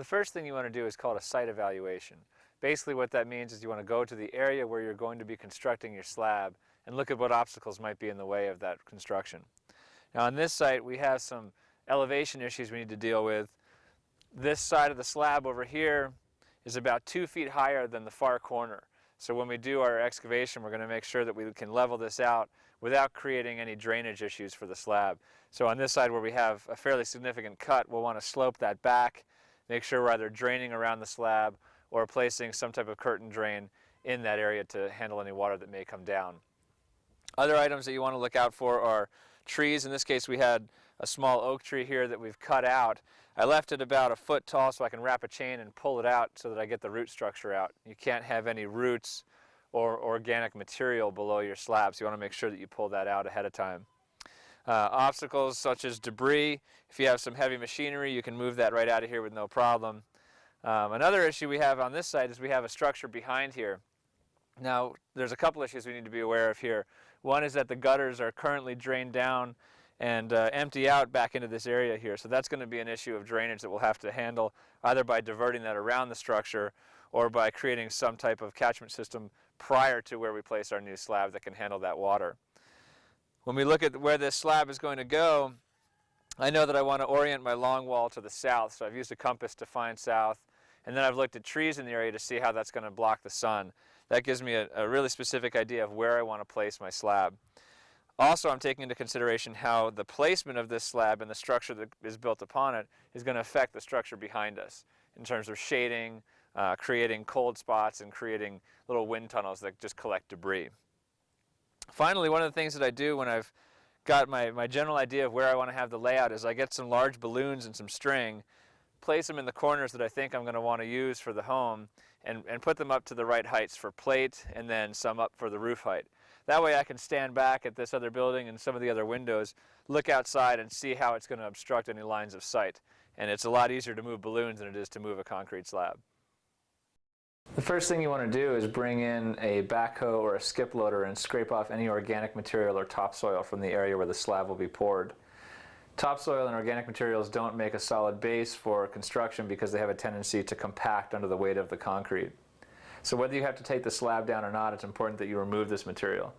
The first thing you want to do is called a site evaluation. Basically what that means is you want to go to the area where you're going to be constructing your slab and look at what obstacles might be in the way of that construction. Now on this site we have some elevation issues we need to deal with. This side of the slab over here is about 2 feet higher than the far corner. So when we do our excavation, we're going to make sure that we can level this out without creating any drainage issues for the slab. So on this side where we have a fairly significant cut, we'll want to slope that back, make sure we're either draining around the slab or placing some type of curtain drain in that area to handle any water that may come down. Other items that you want to look out for are trees. In this case we had a small oak tree here that we've cut out. I left it about a foot tall so I can wrap a chain and pull it out so that I get the root structure out. You can't have any roots or organic material below your slab, so you want to make sure that you pull that out ahead of time. Obstacles such as debris, if you have some heavy machinery you can move that right out of here with no problem. Another issue we have on this side is we have a structure behind here. Now there's a couple issues we need to be aware of here. One is that the gutters are currently drained down and empty out back into this area here. So that's going to be an issue of drainage that we'll have to handle either by diverting that around the structure or by creating some type of catchment system prior to where we place our new slab that can handle that water. When we look at where this slab is going to go, I know that I want to orient my long wall to the south, so I've used a compass to find south, and then I've looked at trees in the area to see how that's going to block the sun. That gives me a really specific idea of where I want to place my slab. Also, I'm taking into consideration how the placement of this slab and the structure that is built upon it is going to affect the structure behind us in terms of shading, creating cold spots, and creating little wind tunnels that just collect debris. Finally, one of the things that I do when I've got my general idea of where I want to have the layout is I get some large balloons and some string, place them in the corners that I think I'm going to want to use for the home, and put them up to the right heights for plate and then some up for the roof height. That way I can stand back at this other building and some of the other windows, look outside and see how it's going to obstruct any lines of sight. And it's a lot easier to move balloons than it is to move a concrete slab. The first thing you want to do is bring in a backhoe or a skip loader and scrape off any organic material or topsoil from the area where the slab will be poured. Topsoil and organic materials don't make a solid base for construction because they have a tendency to compact under the weight of the concrete. So whether you have to take the slab down or not, it's important that you remove this material.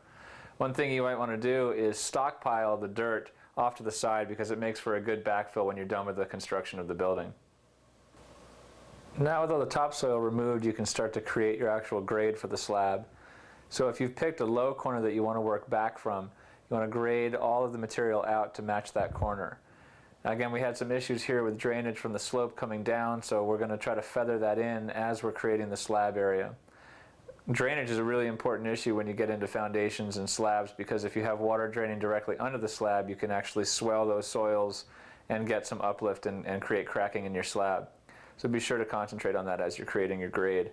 One thing you might want to do is stockpile the dirt off to the side because it makes for a good backfill when you're done with the construction of the building. Now with all the topsoil removed, you can start to create your actual grade for the slab. So if you've picked a low corner that you want to work back from, you want to grade all of the material out to match that corner. Now again, we had some issues here with drainage from the slope coming down, so we're going to try to feather that in as we're creating the slab area. Drainage is a really important issue when you get into foundations and slabs because if you have water draining directly under the slab, you can actually swell those soils and get some uplift and create cracking in your slab. So be sure to concentrate on that as you're creating your grade.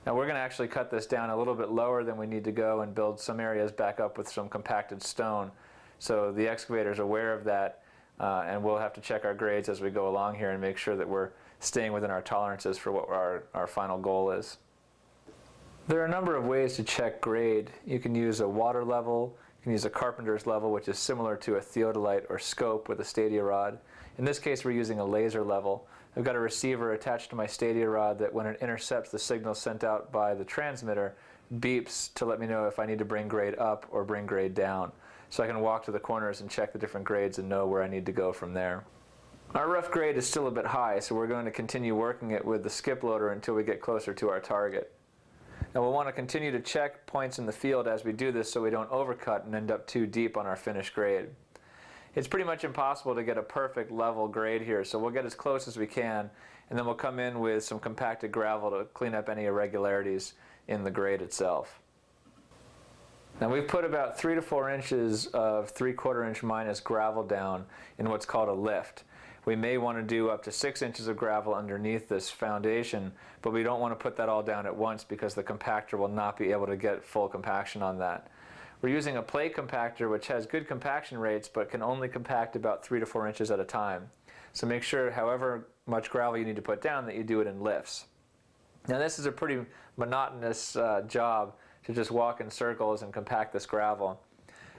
Now we're going to actually cut this down a little bit lower than we need to go and build some areas back up with some compacted stone. So the excavator is aware of that. And we'll have to check our grades as we go along here and make sure that we're staying within our tolerances for what our final goal is. There are a number of ways to check grade. You can use a water level, you can use a carpenter's level, which is similar to a theodolite or scope with a stadia rod. In this case we're using a laser level. I've got a receiver attached to my stadia rod that when it intercepts the signal sent out by the transmitter, beeps to let me know if I need to bring grade up or bring grade down. So I can walk to the corners and check the different grades and know where I need to go from there. Our rough grade is still a bit high, so we're going to continue working it with the skip loader until we get closer to our target. Now we'll want to continue to check points in the field as we do this so we don't overcut and end up too deep on our finished grade. It's pretty much impossible to get a perfect level grade here, so we'll get as close as we can and then we'll come in with some compacted gravel to clean up any irregularities in the grade itself. Now we've put about 3 to 4 inches of 3/4 inch minus gravel down in what's called a lift. We may want to do up to 6 inches of gravel underneath this foundation, but we don't want to put that all down at once because the compactor will not be able to get full compaction on that. We're using a plate compactor which has good compaction rates but can only compact about 3 to 4 inches at a time. So make sure however much gravel you need to put down that you do it in lifts. Now this is a pretty monotonous job to just walk in circles and compact this gravel.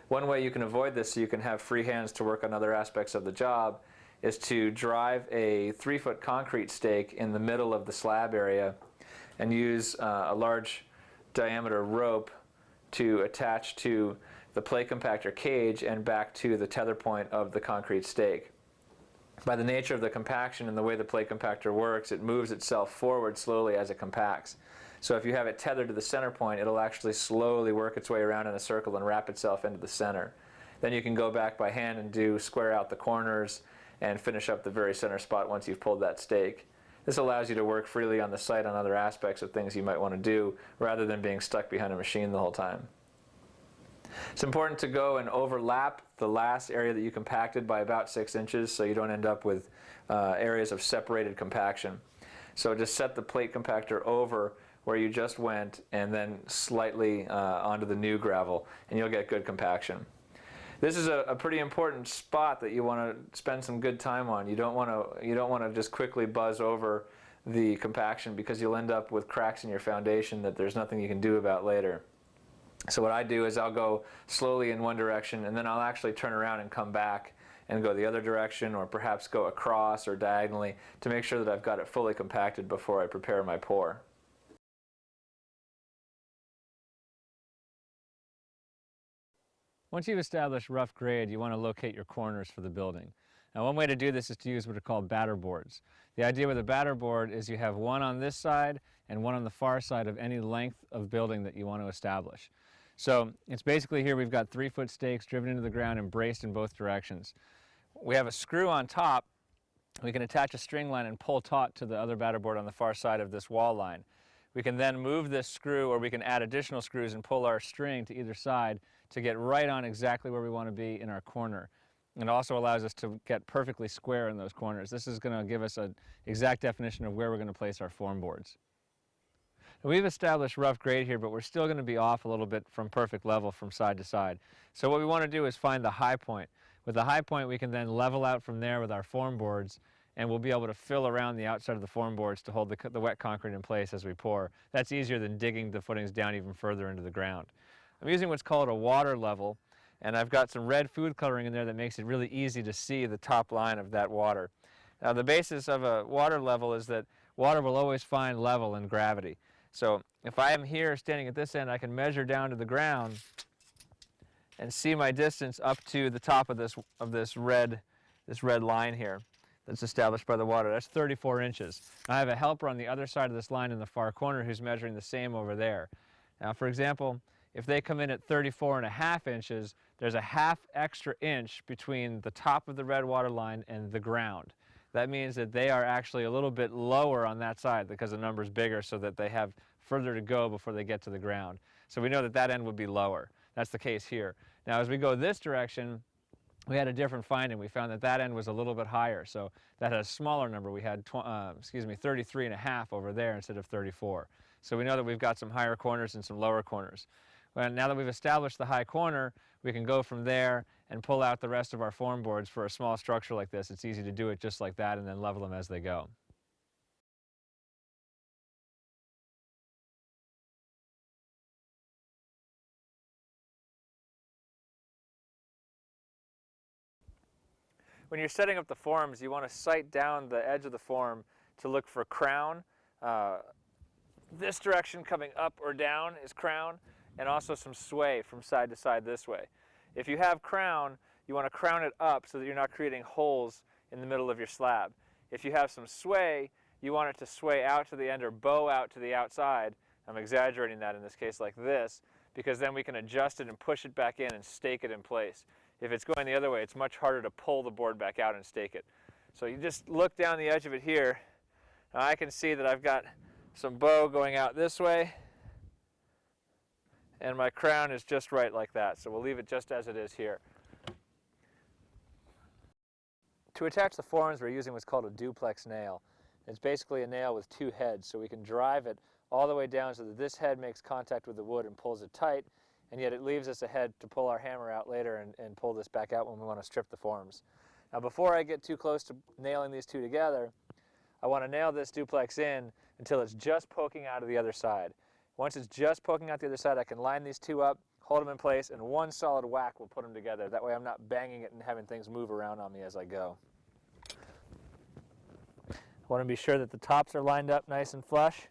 One way you can avoid this so you can have free hands to work on other aspects of the job is to drive a 3-foot concrete stake in the middle of the slab area and use a large diameter rope to attach to the plate compactor cage and back to the tether point of the concrete stake. By the nature of the compaction and the way the plate compactor works, it moves itself forward slowly as it compacts. So if you have it tethered to the center point, it'll actually slowly work its way around in a circle and wrap itself into the center. Then you can go back by hand and square out the corners and finish up the very center spot once you've pulled that stake. This allows you to work freely on the site on other aspects of things you might want to do rather than being stuck behind a machine the whole time. It's important to go and overlap the last area that you compacted by about 6 inches so you don't end up with areas of separated compaction. So just set the plate compactor over where you just went and then slightly onto the new gravel, and you'll get good compaction. This is a pretty important spot that you want to spend some good time on. You don't want to just quickly buzz over the compaction because you'll end up with cracks in your foundation that there's nothing you can do about later. So what I do is I'll go slowly in one direction and then I'll actually turn around and come back and go the other direction, or perhaps go across or diagonally to make sure that I've got it fully compacted before I prepare my pour. Once you've established rough grade, you want to locate your corners for the building. Now, one way to do this is to use what are called batter boards. The idea with a batter board is you have one on this side and one on the far side of any length of building that you want to establish. So it's basically here we've got 3-foot stakes driven into the ground and braced in both directions. We have a screw on top. We can attach a string line and pull taut to the other batter board on the far side of this wall line. We can then move this screw, or we can add additional screws and pull our string to either side to get right on exactly where we want to be in our corner. It also allows us to get perfectly square in those corners. This is going to give us an exact definition of where we're going to place our form boards. Now, we've established rough grade here, but we're still going to be off a little bit from perfect level from side to side. So what we want to do is find the high point. With the high point, we can then level out from there with our form boards, and we'll be able to fill around the outside of the form boards to hold the wet concrete in place as we pour. That's easier than digging the footings down even further into the ground. I'm using what's called a water level, and I've got some red food coloring in there that makes it really easy to see the top line of that water. Now, the basis of a water level is that water will always find level in gravity. So if I am here standing at this end, I can measure down to the ground and see my distance up to the top of this red line here that's established by the water. That's 34 inches. I have a helper on the other side of this line in the far corner who's measuring the same over there. Now, for example, if they come in at 34.5 inches, there's a half extra inch between the top of the red water line and the ground. That means that they are actually a little bit lower on that side because the number's bigger, so that they have further to go before they get to the ground. So we know that that end would be lower. That's the case here. Now, as we go this direction, we had a different finding. We found that that end was a little bit higher, so that had a smaller number. We had 33.5 over there instead of 34. So we know that we've got some higher corners and some lower corners. Well, now that we've established the high corner, we can go from there and pull out the rest of our form boards. For a small structure like this, it's easy to do it just like that and then level them as they go. When you're setting up the forms, you want to sight down the edge of the form to look for crown. This direction coming up or down is crown, and also some sway from side to side this way. If you have crown, you want to crown it up so that you're not creating holes in the middle of your slab. If you have some sway, you want it to sway out to the end or bow out to the outside. I'm exaggerating that in this case like this, because then we can adjust it and push it back in and stake it in place. If it's going the other way, it's much harder to pull the board back out and stake it. So you just look down the edge of it here. Now I can see that I've got some bow going out this way, and my crown is just right like that. So we'll leave it just as it is here. To attach the forms, we're using what's called a duplex nail. It's basically a nail with two heads, so we can drive it all the way down so that this head makes contact with the wood and pulls it tight, and yet it leaves us a head to pull our hammer out later and pull this back out when we want to strip the forms. Now, before I get too close to nailing these two together, I want to nail this duplex in until it's just poking out of the other side. Once it's just poking out the other side, I can line these two up, hold them in place, and one solid whack will put them together. That way I'm not banging it and having things move around on me as I go. want to be sure that the tops are lined up nice and flush,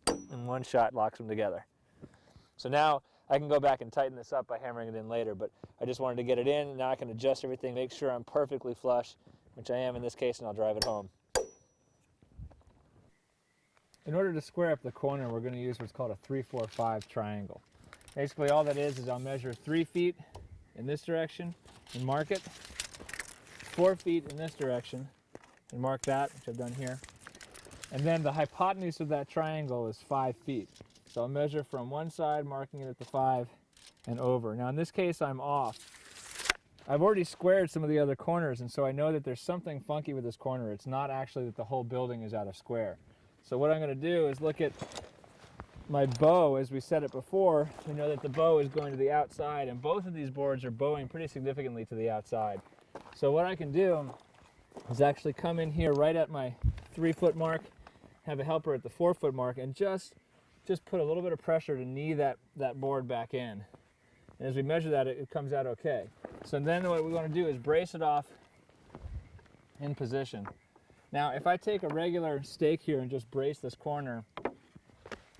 and one shot locks them together. So now I can go back and tighten this up by hammering it in later, but I just wanted to get it in. Now I can adjust everything, make sure I'm perfectly flush, which I am in this case, and I'll drive it home. In order to square up the corner, we're going to use what's called a 3-4-5 triangle. Basically all that is I'll measure 3 feet in this direction and mark it, 4 feet in this direction and mark that, which I've done here. And then the hypotenuse of that triangle is 5 feet. So I'll measure from one side, marking it at the 5 and over. Now in this case I'm off. I've already squared some of the other corners, and so I know that there's something funky with this corner. It's not actually that the whole building is out of square. So what I'm going to do is look at my bow as we set it before. We know that the bow is going to the outside, and both of these boards are bowing pretty significantly to the outside. So what I can do is actually come in here right at my 3-foot mark, have a helper at the 4-foot mark, and just put a little bit of pressure to knee that board back in. And as we measure that, it comes out okay. So then what we want to do is brace it off in position. Now if I take a regular stake here and just brace this corner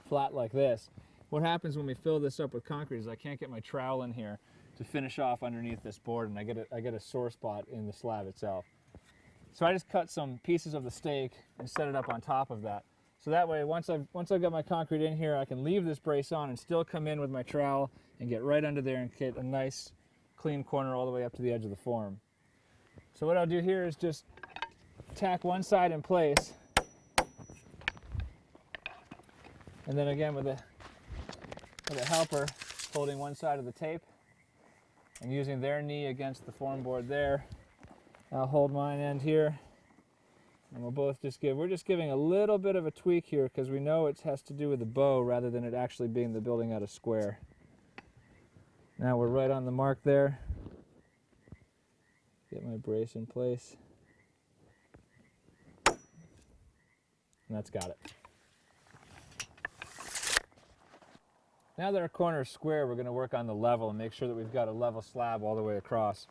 flat like this, what happens when we fill this up with concrete is I can't get my trowel in here to finish off underneath this board, and I get a sore spot in the slab itself. So I just cut some pieces of the stake and set it up on top of that. So that way, once I've got my concrete in here, I can leave this brace on and still come in with my trowel and get right under there and get a nice clean corner all the way up to the edge of the form. So what I'll do here is just tack one side in place, and then again with a helper holding one side of the tape and using their knee against the form board there, I'll hold mine end here, and we'll both we're just giving a little bit of a tweak here because we know it has to do with the bow rather than it actually being the building out of square. Now we're right on the mark there. Get my brace in place. And that's got it. Now that our corner is square, we're going to work on the level and make sure that we've got a level slab all the way across.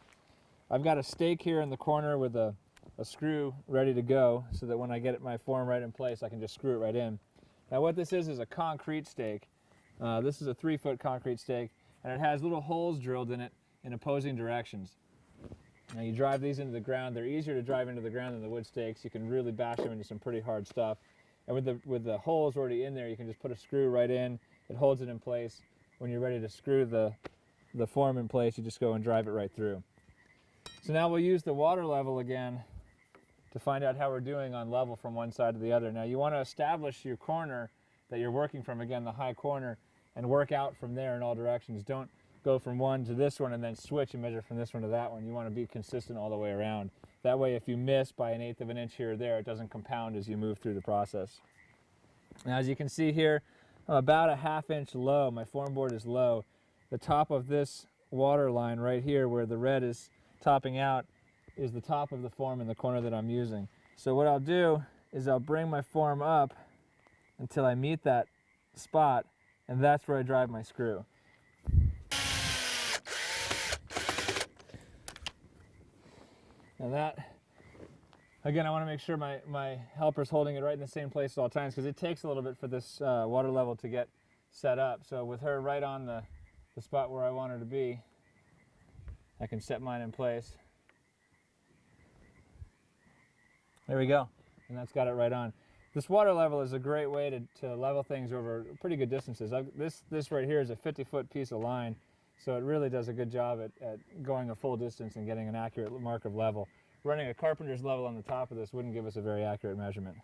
I've got a stake here in the corner with a screw ready to go so that when I get my form right in place, I can just screw it right in. Now what this is a concrete stake. This is a 3-foot concrete stake, and it has little holes drilled in it in opposing directions. Now you drive these into the ground. They're easier to drive into the ground than the wood stakes. You can really bash them into some pretty hard stuff. And with the holes already in there, you can just put a screw right in. It holds it in place. When you're ready to screw the form in place, you just go and drive it right through. So now we'll use the water level again to find out how we're doing on level from one side to the other. Now you want to establish your corner that you're working from, again the high corner, and work out from there in all directions. Don't go from one to this one and then switch and measure from this one to that one. You want to be consistent all the way around. That way if you miss by 1/8 of an inch here or there, it doesn't compound as you move through the process. Now as you can see here, I'm about a 1/2 inch low. My form board is low. The top of this water line right here where the red is topping out is the top of the form in the corner that I'm using. So what I'll do is I'll bring my form up until I meet that spot, and that's where I drive my screw. And that, again, I want to make sure my helper's holding it right in the same place at all times because it takes a little bit for this water level to get set up. So with her right on the spot where I want her to be, I can set mine in place. There we go, and that's got it right on. This water level is a great way to level things over pretty good distances. This right here is a 50-foot piece of line, so it really does a good job at going a full distance and getting an accurate mark of level. Running a carpenter's level on the top of this wouldn't give us a very accurate measurement.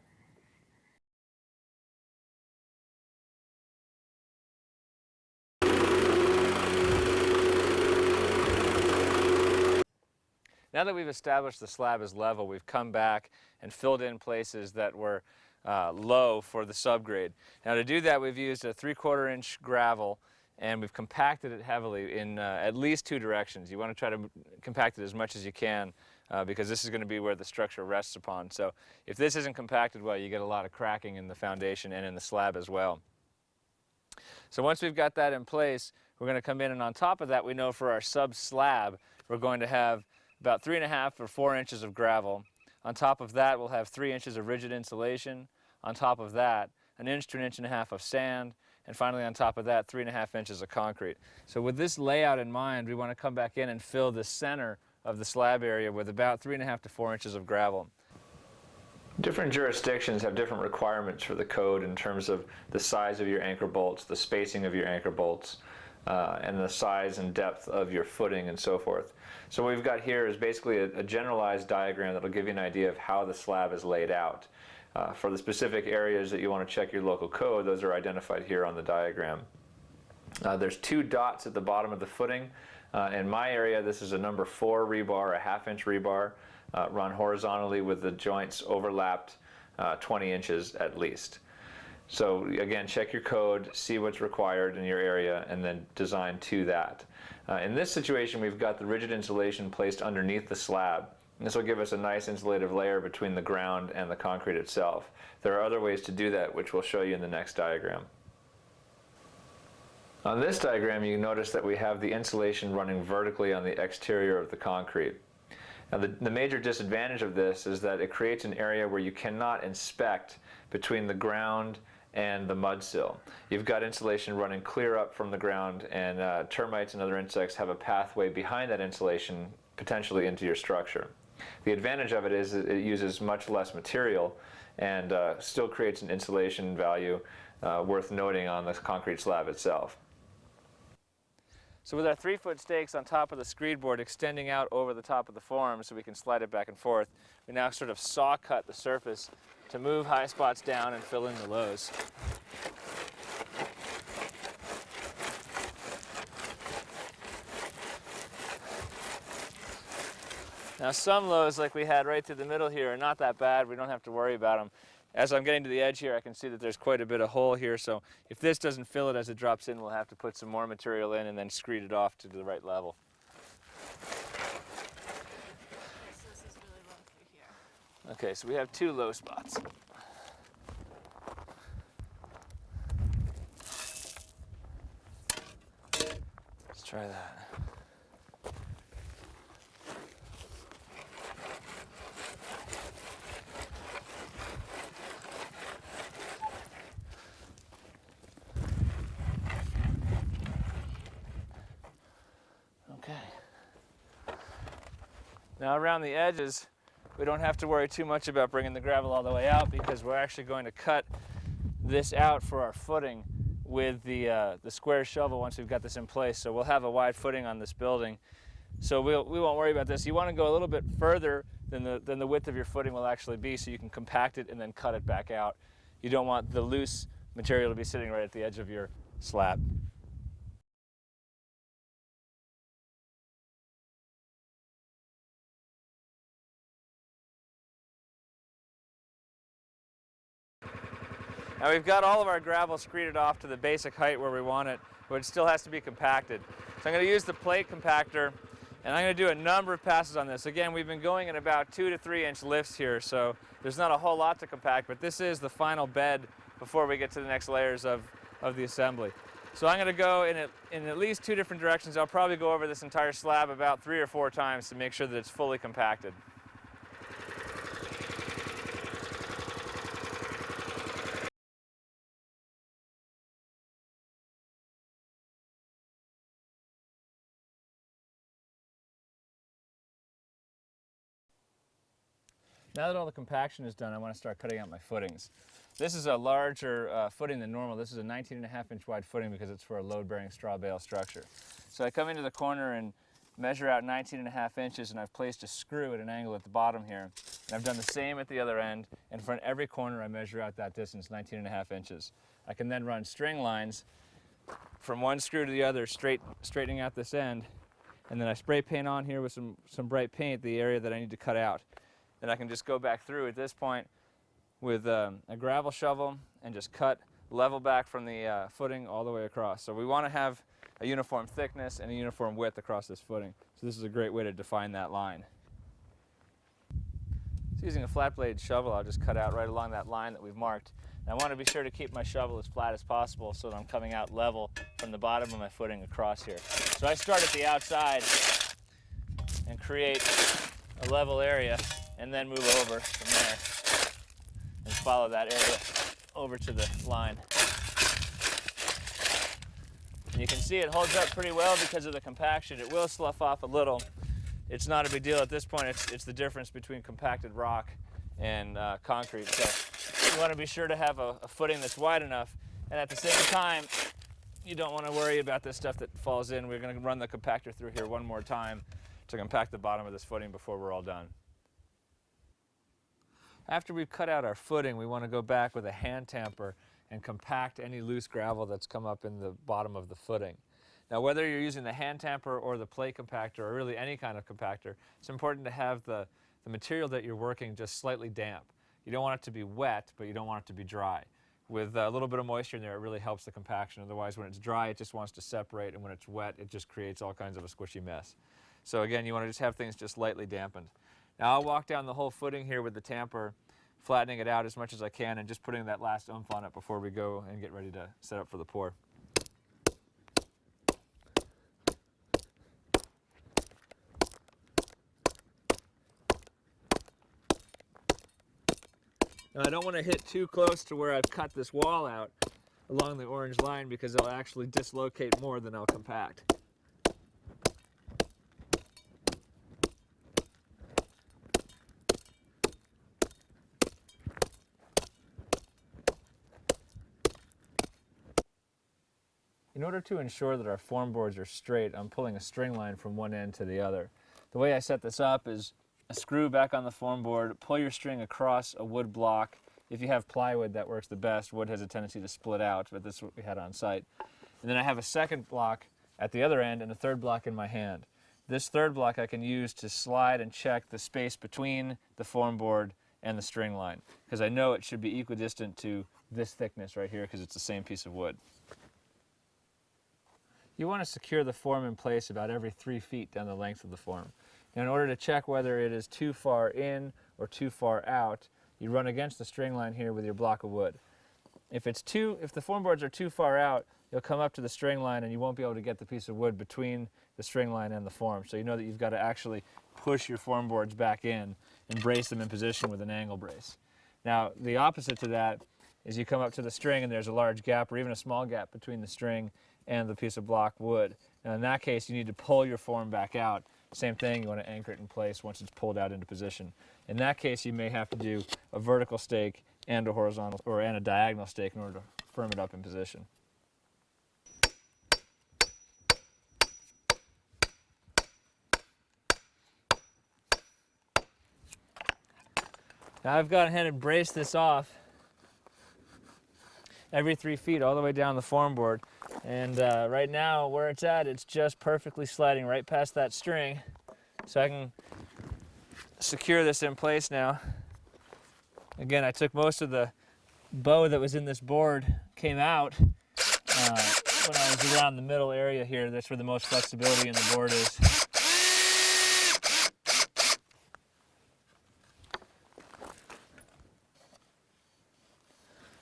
Now that we've established the slab as level, we've come back and filled in places that were low for the subgrade. Now to do that, we've used a 3/4 inch gravel, and we've compacted it heavily in at least 2 directions. You want to try to compact it as much as you can because this is going to be where the structure rests upon. So if this isn't compacted well, you get a lot of cracking in the foundation and in the slab as well. So once we've got that in place, we're going to come in, and on top of that, we know for our sub slab, we're going to have about 3.5 or 4 inches of gravel. On top of that, we'll have 3 inches of rigid insulation. On top of that, 1 inch to 1.5 inches of sand. And finally, on top of that, 3.5 inches of concrete. So with this layout in mind, we want to come back in and fill the center of the slab area with about 3.5 to 4 inches of gravel. Different jurisdictions have different requirements for the code in terms of the size of your anchor bolts, the spacing of your anchor bolts, and the size and depth of your footing and so forth. So what we've got here is basically a generalized diagram that will give you an idea of how the slab is laid out. For the specific areas that you want to check your local code, those are identified here on the diagram. There's 2 dots at the bottom of the footing. In my area, this is a number 4 rebar, a 1/2 inch rebar, run horizontally with the joints overlapped 20 inches at least. So again, check your code, see what's required in your area, and then design to that. In this situation, we've got the rigid insulation placed underneath the slab. This will give us a nice insulative layer between the ground and the concrete itself. There are other ways to do that, which we'll show you in the next diagram. On this diagram, you notice that we have the insulation running vertically on the exterior of the concrete. Now, the major disadvantage of this is that it creates an area where you cannot inspect between the ground and the mud sill. You've got insulation running clear up from the ground, and termites and other insects have a pathway behind that insulation, potentially into your structure. The advantage of it is that it uses much less material and still creates an insulation value worth noting on the concrete slab itself. So with our 3-foot stakes on top of the screed board extending out over the top of the form so we can slide it back and forth, we now sort of saw cut the surface to move high spots down and fill in the lows. Now some lows like we had right through the middle here are not that bad. We don't have to worry about them. As I'm getting to the edge here, I can see that there's quite a bit of hole here, so if this doesn't fill it as it drops in, we'll have to put some more material in and then screed it off to the right level. This is really low through here. Okay, so we have 2 low spots. Let's try that. Now around the edges, we don't have to worry too much about bringing the gravel all the way out because we're actually going to cut this out for our footing with the square shovel once we've got this in place. So we'll have a wide footing on this building. So we won't worry about this. You want to go a little bit further than the width of your footing will actually be so you can compact it and then cut it back out. You don't want the loose material to be sitting right at the edge of your slab. Now we've got all of our gravel screeded off to the basic height where we want it, but it still has to be compacted. So I'm going to use the plate compactor, and I'm going to do a number of passes on this. Again, we've been going in about 2 to 3 inch lifts here, so there's not a whole lot to compact, but this is the final bed before we get to the next layers of the assembly. So I'm going to go in at least 2 different directions. I'll probably go over this entire slab about 3 or 4 times to make sure that it's fully compacted. Now that all the compaction is done, I want to start cutting out my footings. This is a larger footing than normal. This is a 19.5 inch wide footing because it's for a load-bearing straw bale structure. So I come into the corner and measure out 19.5 inches, and I've placed a screw at an angle at the bottom here. And I've done the same at the other end, and for every corner I measure out that distance, 19.5 inches. I can then run string lines from one screw to the other, straightening out this end, and then I spray paint on here with some bright paint the area that I need to cut out. Then I can just go back through at this point with a gravel shovel and just cut level back from the footing all the way across. So we want to have a uniform thickness and a uniform width across this footing. So this is a great way to define that line. So using a flat blade shovel, I'll just cut out right along that line that we've marked. And I want to be sure to keep my shovel as flat as possible so that I'm coming out level from the bottom of my footing across here. So I start at the outside and create a level area and then move over from there and follow that area over to the line. And you can see it holds up pretty well because of the compaction. It will slough off a little. It's not a big deal at this point. It's the difference between compacted rock and concrete. So you want to be sure to have a footing that's wide enough, and at the same time, you don't want to worry about this stuff that falls in. We're going to run the compactor through here one more time to compact the bottom of this footing before we're all done. After we've cut out our footing, we want to go back with a hand tamper and compact any loose gravel that's come up in the bottom of the footing. Now, whether you're using the hand tamper or the plate compactor or really any kind of compactor, it's important to have the material that you're working just slightly damp. You don't want it to be wet, but you don't want it to be dry. With a little bit of moisture in there, it really helps the compaction. Otherwise, when it's dry, it just wants to separate, and when it's wet, it just creates all kinds of a squishy mess. So again, you want to just have things just lightly dampened. Now, I'll walk down the whole footing here with the tamper, flattening it out as much as I can and just putting that last oomph on it before we go and get ready to set up for the pour. Now, I don't want to hit too close to where I've cut this wall out along the orange line because it'll actually dislocate more than I'll compact. In order to ensure that our form boards are straight, I'm pulling a string line from one end to the other. The way I set this up is a screw back on the form board, pull your string across a wood block. If you have plywood, that works the best. Wood has a tendency to split out, but this is what we had on site. And then I have a second block at the other end and a third block in my hand. This third block I can use to slide and check the space between the form board and the string line, because I know it should be equidistant to this thickness right here because it's the same piece of wood. You want to secure the form in place about every 3 feet down the length of the form. Now, in order to check whether it is too far in or too far out, you run against the string line here with your block of wood. If the form boards are too far out, you'll come up to the string line and you won't be able to get the piece of wood between the string line and the form. So you know that you've got to actually push your form boards back in and brace them in position with an angle brace. Now, the opposite to that is you come up to the string and there's a large gap or even a small gap between the string and the piece of block wood. Now, in that case, you need to pull your form back out. Same thing, you want to anchor it in place once it's pulled out into position. In that case, you may have to do a vertical stake and a horizontal and a diagonal stake in order to firm it up in position. Now, I've gone ahead and braced this off every 3 feet all the way down the form board. And right now, where it's at, it's just perfectly sliding right past that string. So I can secure this in place now. Again, I took most of the bow that was in this board, came out when I was around the middle area here. That's where the most flexibility in the board is.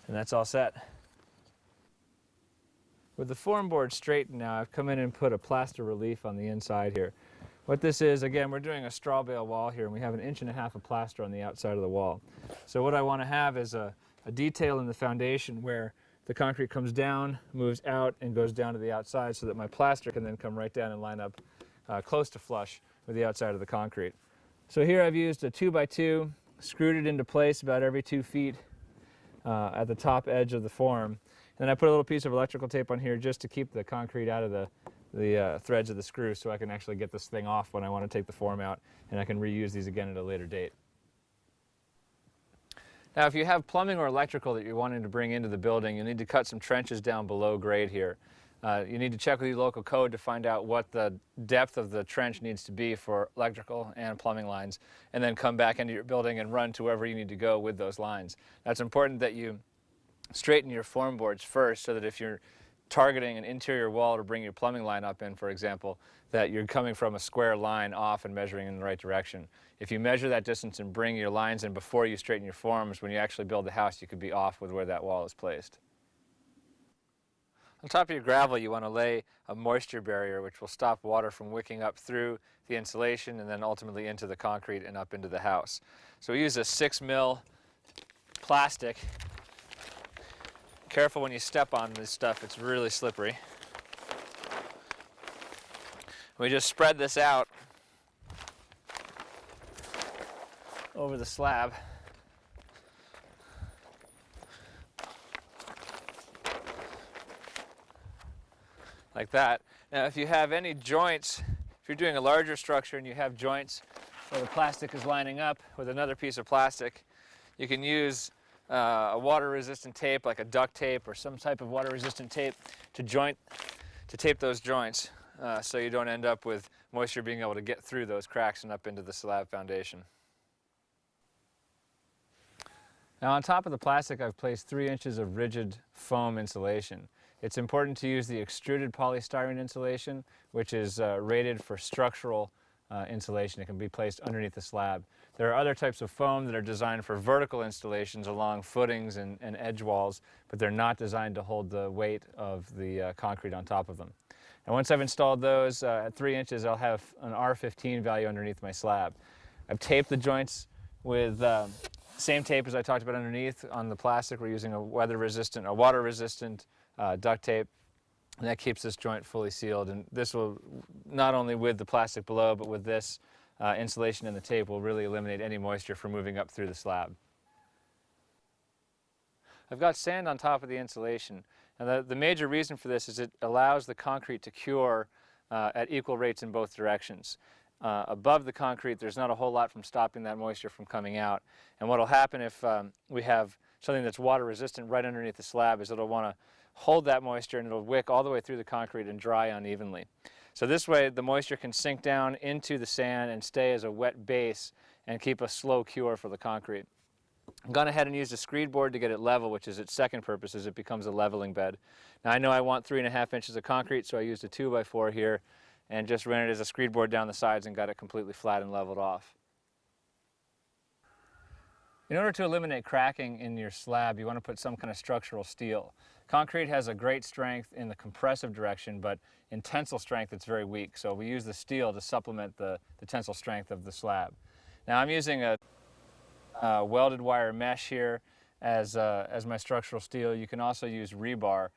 And that's all set. With the form board straightened now, I've come in and put a plaster relief on the inside here. What this is, again, we're doing a straw bale wall here, and we have 1.5 inches of plaster on the outside of the wall. So what I want to have is a detail in the foundation where the concrete comes down, moves out, and goes down to the outside so that my plaster can then come right down and line up close to flush with the outside of the concrete. So here I've used a 2x2, screwed it into place about every 2 feet at the top edge of the form. Then I put a little piece of electrical tape on here just to keep the concrete out of the threads of the screw so I can actually get this thing off when I want to take the form out, and I can reuse these again at a later date. Now, if you have plumbing or electrical that you're wanting to bring into the building, you'll need to cut some trenches down below grade here. You need to check with your local code to find out what the depth of the trench needs to be for electrical and plumbing lines, and then come back into your building and run to wherever you need to go with those lines. Now, it's important that you straighten your form boards first so that if you're targeting an interior wall to bring your plumbing line up in, for example, that you're coming from a square line off and measuring in the right direction. If you measure that distance and bring your lines in before you straighten your forms, when you actually build the house, you could be off with where that wall is placed. On top of your gravel, you want to lay a moisture barrier which will stop water from wicking up through the insulation and then ultimately into the concrete and up into the house. So we use a 6 mil plastic. Careful when you step on this stuff, it's really slippery. We just spread this out over the slab. Like that. Now if you have any joints, if you're doing a larger structure and you have joints where the plastic is lining up with another piece of plastic, you can use a water-resistant tape like a duct tape or some type of water-resistant tape to tape those joints so you don't end up with moisture being able to get through those cracks and up into the slab foundation. Now on top of the plastic, I've placed 3 inches of rigid foam insulation. It's important to use the extruded polystyrene insulation, which is rated for structural insulation. It can be placed underneath the slab. There are other types of foam that are designed for vertical installations along footings and edge walls, but they're not designed to hold the weight of the concrete on top of them. And once I've installed those at 3 inches, I'll have an R15 value underneath my slab. I've taped the joints with same tape as I talked about underneath on the plastic. We're using a water-resistant duct tape, and that keeps this joint fully sealed. And this will, not only with the plastic below, but with this insulation and the tape, will really eliminate any moisture from moving up through the slab. I've got sand on top of the insulation, and the major reason for this is it allows the concrete to cure at equal rates in both directions. Above the concrete, there's not a whole lot from stopping that moisture from coming out. And what will happen if we have something that's water resistant right underneath the slab is it'll want to hold that moisture and it'll wick all the way through the concrete and dry unevenly. So this way the moisture can sink down into the sand and stay as a wet base and keep a slow cure for the concrete. I've gone ahead and used a screed board to get it level, which is its second purpose, is it becomes a leveling bed. Now I know I want 3.5 inches of concrete, so I used a 2x4 here and just ran it as a screed board down the sides and got it completely flat and leveled off. In order to eliminate cracking in your slab, you want to put some kind of structural steel. Concrete has a great strength in the compressive direction, but in tensile strength it's very weak, so we use the steel to supplement the tensile strength of the slab. Now I'm using a welded wire mesh here as my structural steel. You can also use rebar.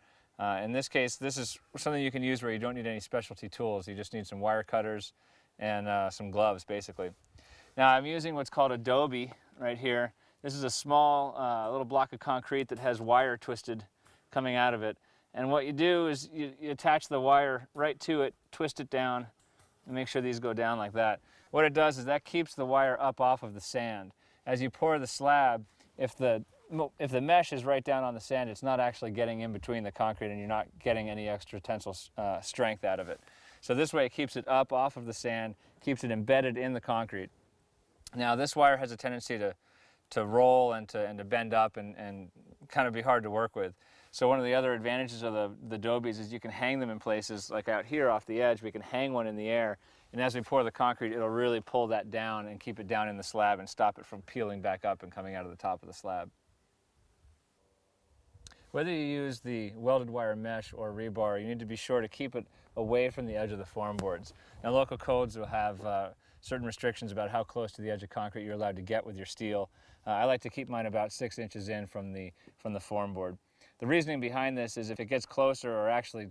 In this case, this is something you can use where you don't need any specialty tools. You just need some wire cutters and some gloves, basically. Now I'm using what's called adobe right here. This is a small little block of concrete that has wire twisted coming out of it. And what you do is you attach the wire right to it, twist it down, and make sure these go down like that. What it does is that keeps the wire up off of the sand. As you pour the slab, if the mesh is right down on the sand, it's not actually getting in between the concrete and you're not getting any extra tensile strength out of it. So this way it keeps it up off of the sand, keeps it embedded in the concrete. Now this wire has a tendency to roll and to bend up and kind of be hard to work with. So one of the other advantages of the Adobies is you can hang them in places like out here off the edge. We can hang one in the air, and as we pour the concrete, it'll really pull that down and keep it down in the slab and stop it from peeling back up and coming out of the top of the slab. Whether you use the welded wire mesh or rebar, you need to be sure to keep it away from the edge of the form boards. Now local codes will have certain restrictions about how close to the edge of concrete you're allowed to get with your steel. I like to keep mine about 6 inches in from the form board. The reasoning behind this is if it gets closer or actually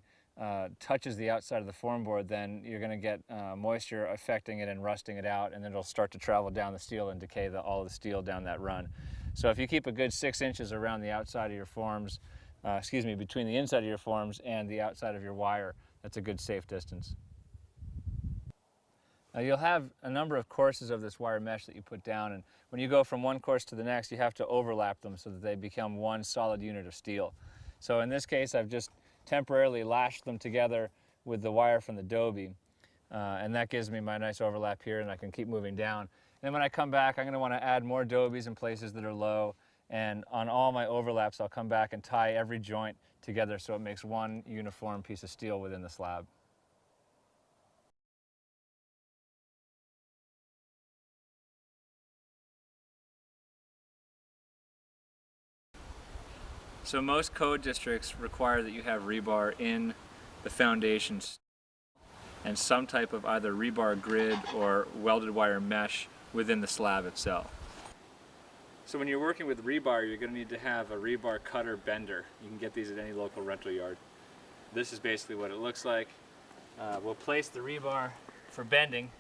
touches the outside of the form board, then you're going to get moisture affecting it and rusting it out, and then it'll start to travel down the steel and decay all of the steel down that run. So if you keep a good 6 inches around the outside of your forms, between the inside of your forms and the outside of your wire, that's a good safe distance. Now you'll have a number of courses of this wire mesh that you put down, and when you go from one course to the next, you have to overlap them so that they become one solid unit of steel. So in this case, I've just temporarily lashed them together with the wire from the Adobe, and that gives me my nice overlap here, and I can keep moving down. And then when I come back, I'm going to want to add more Adobies in places that are low, and on all my overlaps, I'll come back and tie every joint together so it makes one uniform piece of steel within the slab. So most code districts require that you have rebar in the foundations and some type of either rebar grid or welded wire mesh within the slab itself. So when you're working with rebar, you're going to need to have a rebar cutter bender. You can get these at any local rental yard. This is basically what it looks like. We'll place the rebar for bending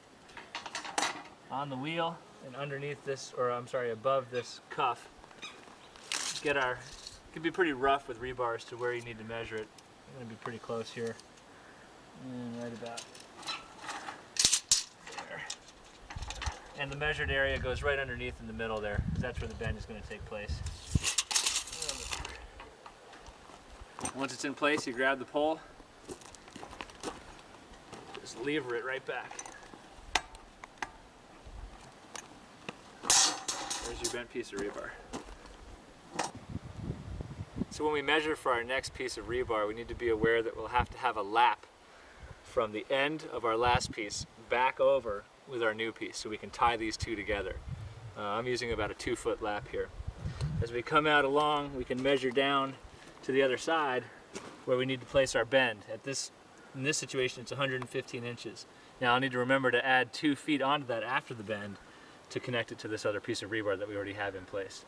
on the wheel and underneath this, or I'm sorry, above this cuff. It can be pretty rough with rebars to where you need to measure it. I'm going to be pretty close here. And right about there. And the measured area goes right underneath in the middle there, because that's where the bend is going to take place. Once it's in place, you grab the pole, just lever it right back. There's your bent piece of rebar. So when we measure for our next piece of rebar, we need to be aware that we'll have to have a lap from the end of our last piece back over with our new piece so we can tie these two together. I'm using about a 2-foot lap here. As we come out along, we can measure down to the other side where we need to place our bend. In this situation, it's 115 inches. Now I'll need to remember to add 2 feet onto that after the bend to connect it to this other piece of rebar that we already have in place.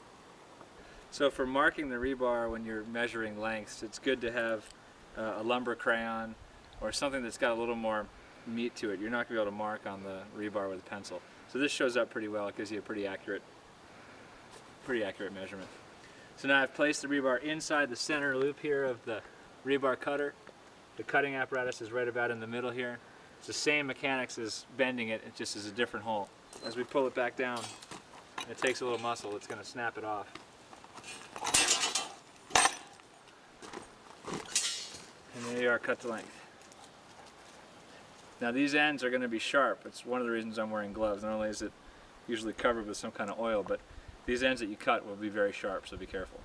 So for marking the rebar when you're measuring lengths, it's good to have a lumber crayon or something that's got a little more meat to it. You're not going to be able to mark on the rebar with a pencil. So this shows up pretty well. It gives you a pretty accurate measurement. So now I've placed the rebar inside the center loop here of the rebar cutter. The cutting apparatus is right about in the middle here. It's the same mechanics as bending it, it just is a different hole. As we pull it back down, it takes a little muscle, it's going to snap it off. And there you are, cut to length. Now these ends are going to be sharp. It's one of the reasons I'm wearing gloves. Not only is it usually covered with some kind of oil, but these ends that you cut will be very sharp, so be careful.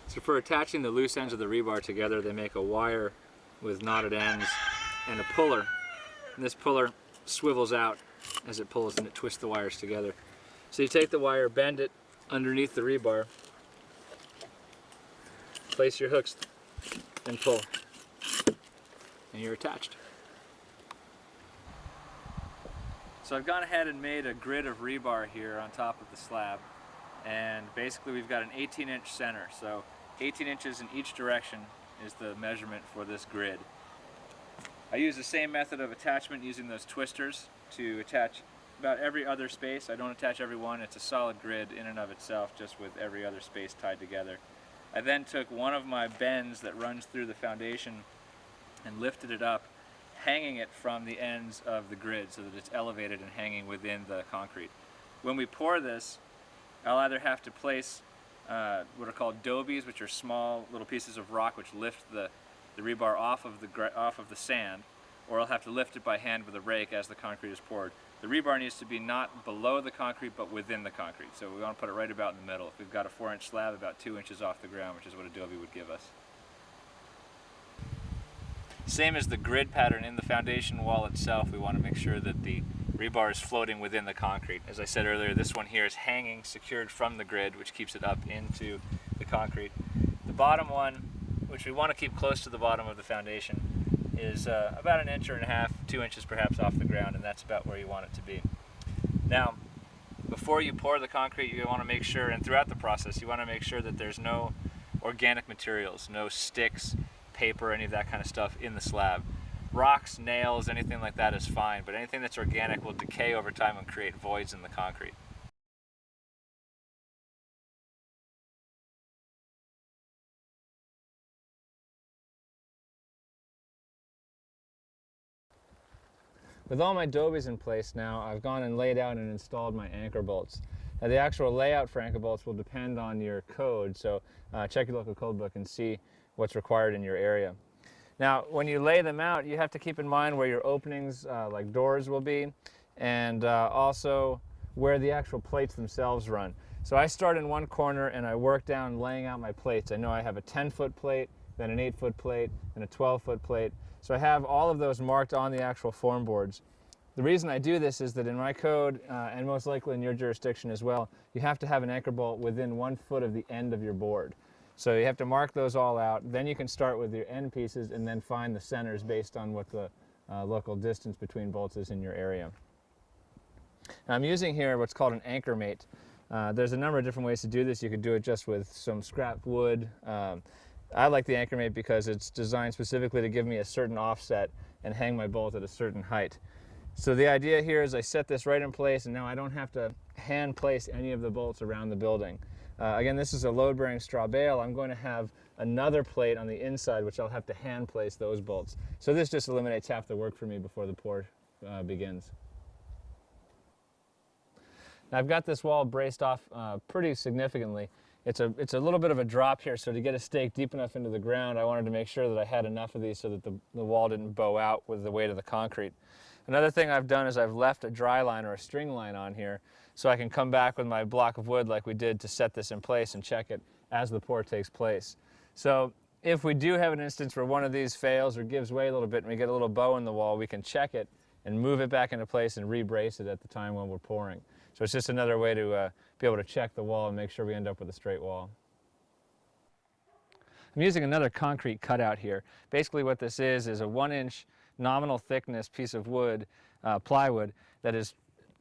So for attaching the loose ends of the rebar together, they make a wire with knotted ends and a puller. And this puller swivels out as it pulls and it twists the wires together. So you take the wire, bend it underneath the rebar, place your hooks and pull, and you're attached. So I've gone ahead and made a grid of rebar here on top of the slab, and basically we've got an 18-inch center, so 18 inches in each direction is the measurement for this grid. I use the same method of attachment using those twisters to attach about every other space. I don't attach every one, it's a solid grid in and of itself, just with every other space tied together. I then took one of my bends that runs through the foundation and lifted it up, hanging it from the ends of the grid so that it's elevated and hanging within the concrete. When we pour this, I'll either have to place what are called dobies, which are small little pieces of rock which lift the rebar off of the sand, or I'll have to lift it by hand with a rake as the concrete is poured. The rebar needs to be not below the concrete but within the concrete, so we want to put it right about in the middle. If we've got a 4-inch slab, about 2 inches off the ground, which is what a dobie would give us. Same as the grid pattern in the foundation wall itself, we want to make sure that the rebar is floating within the concrete. As I said earlier, this one here is hanging, secured from the grid, which keeps it up into the concrete. The bottom one, which we want to keep close to the bottom of the foundation, is about 1.5 inches, 2 inches perhaps off the ground, and that's about where you want it to be. Now, before you pour the concrete, you want to make sure, and throughout the process, you want to make sure that there's no organic materials, no sticks, paper, any of that kind of stuff in the slab. Rocks, nails, anything like that is fine, but anything that's organic will decay over time and create voids in the concrete. With all my dobies in place now, I've gone and laid out and installed my anchor bolts. Now the actual layout for anchor bolts will depend on your code, so check your local code book and see what's required in your area. Now when you lay them out, you have to keep in mind where your openings like doors will be, and also where the actual plates themselves run. So I start in one corner and I work down laying out my plates. I know I have a 10-foot plate, then an 8-foot plate, and a 12-foot plate. So I have all of those marked on the actual form boards. The reason I do this is that in my code, and most likely in your jurisdiction as well, you have to have an anchor bolt within 1 foot of the end of your board. So you have to mark those all out. Then you can start with your end pieces and then find the centers based on what the local distance between bolts is in your area. Now I'm using here what's called an anchor mate. There's a number of different ways to do this. You could do it just with some scrap wood. I like the anchor mate because it's designed specifically to give me a certain offset and hang my bolt at a certain height. So the idea here is I set this right in place, and now I don't have to hand place any of the bolts around the building. Again, this is a load-bearing straw bale. I'm going to have another plate on the inside which I'll have to hand place those bolts. So this just eliminates half the work for me before the pour begins. Now I've got this wall braced off pretty significantly. It's a little bit of a drop here, so to get a stake deep enough into the ground, I wanted to make sure that I had enough of these so that the wall didn't bow out with the weight of the concrete. Another thing I've done is I've left a dry line or a string line on here so I can come back with my block of wood like we did to set this in place and check it as the pour takes place. So if we do have an instance where one of these fails or gives way a little bit and we get a little bow in the wall, we can check it and move it back into place and re-brace it at the time when we're pouring. So it's just another way to be able to check the wall and make sure we end up with a straight wall. I'm using another concrete cutout here. Basically what this is a 1-inch nominal thickness piece of wood, plywood, that is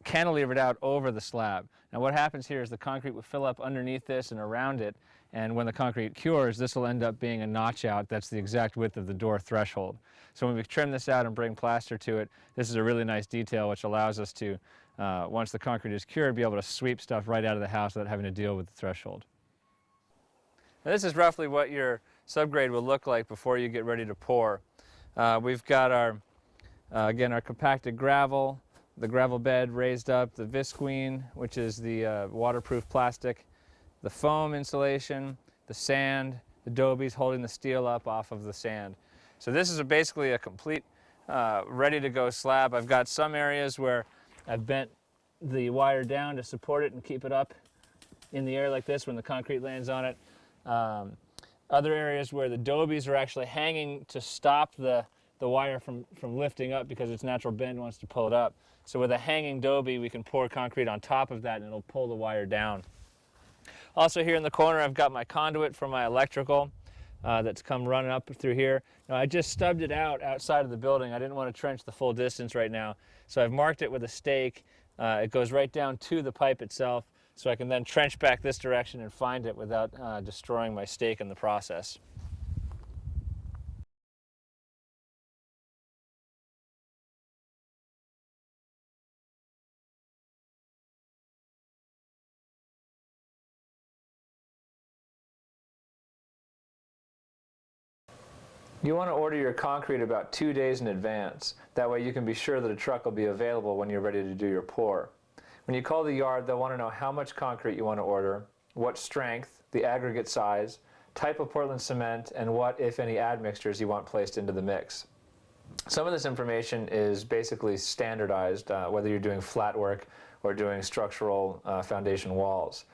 cantilevered out over the slab. Now what happens here is the concrete will fill up underneath this and around it, and when the concrete cures, this will end up being a notch out that's the exact width of the door threshold. So when we trim this out and bring plaster to it, this is a really nice detail which allows us to, once the concrete is cured, be able to sweep stuff right out of the house without having to deal with the threshold. Now this is roughly what your subgrade will look like before you get ready to pour. We've got our, again, our compacted gravel, the gravel bed raised up, the visqueen, which is the waterproof plastic, the foam insulation, the sand, the dobies holding the steel up off of the sand. So this is basically a complete ready to go slab. I've got some areas where I've bent the wire down to support it and keep it up in the air like this when the concrete lands on it. Other areas where the dobies are actually hanging to stop the wire from lifting up because its natural bend wants to pull it up. So with a hanging dobie, we can pour concrete on top of that and it'll pull the wire down. Also here in the corner, I've got my conduit for my electrical that's come running up through here. Now I just stubbed it out outside of the building. I didn't want to trench the full distance right now. So I've marked it with a stake. It goes right down to the pipe itself, so I can then trench back this direction and find it without destroying my stake in the process. You want to order your concrete about 2 days in advance. That way you can be sure that a truck will be available when you're ready to do your pour. When you call the yard, they'll want to know how much concrete you want to order, what strength, the aggregate size, type of Portland cement, and what, if any, admixtures you want placed into the mix. Some of this information is basically standardized, whether you're doing flat work or doing structural foundation walls.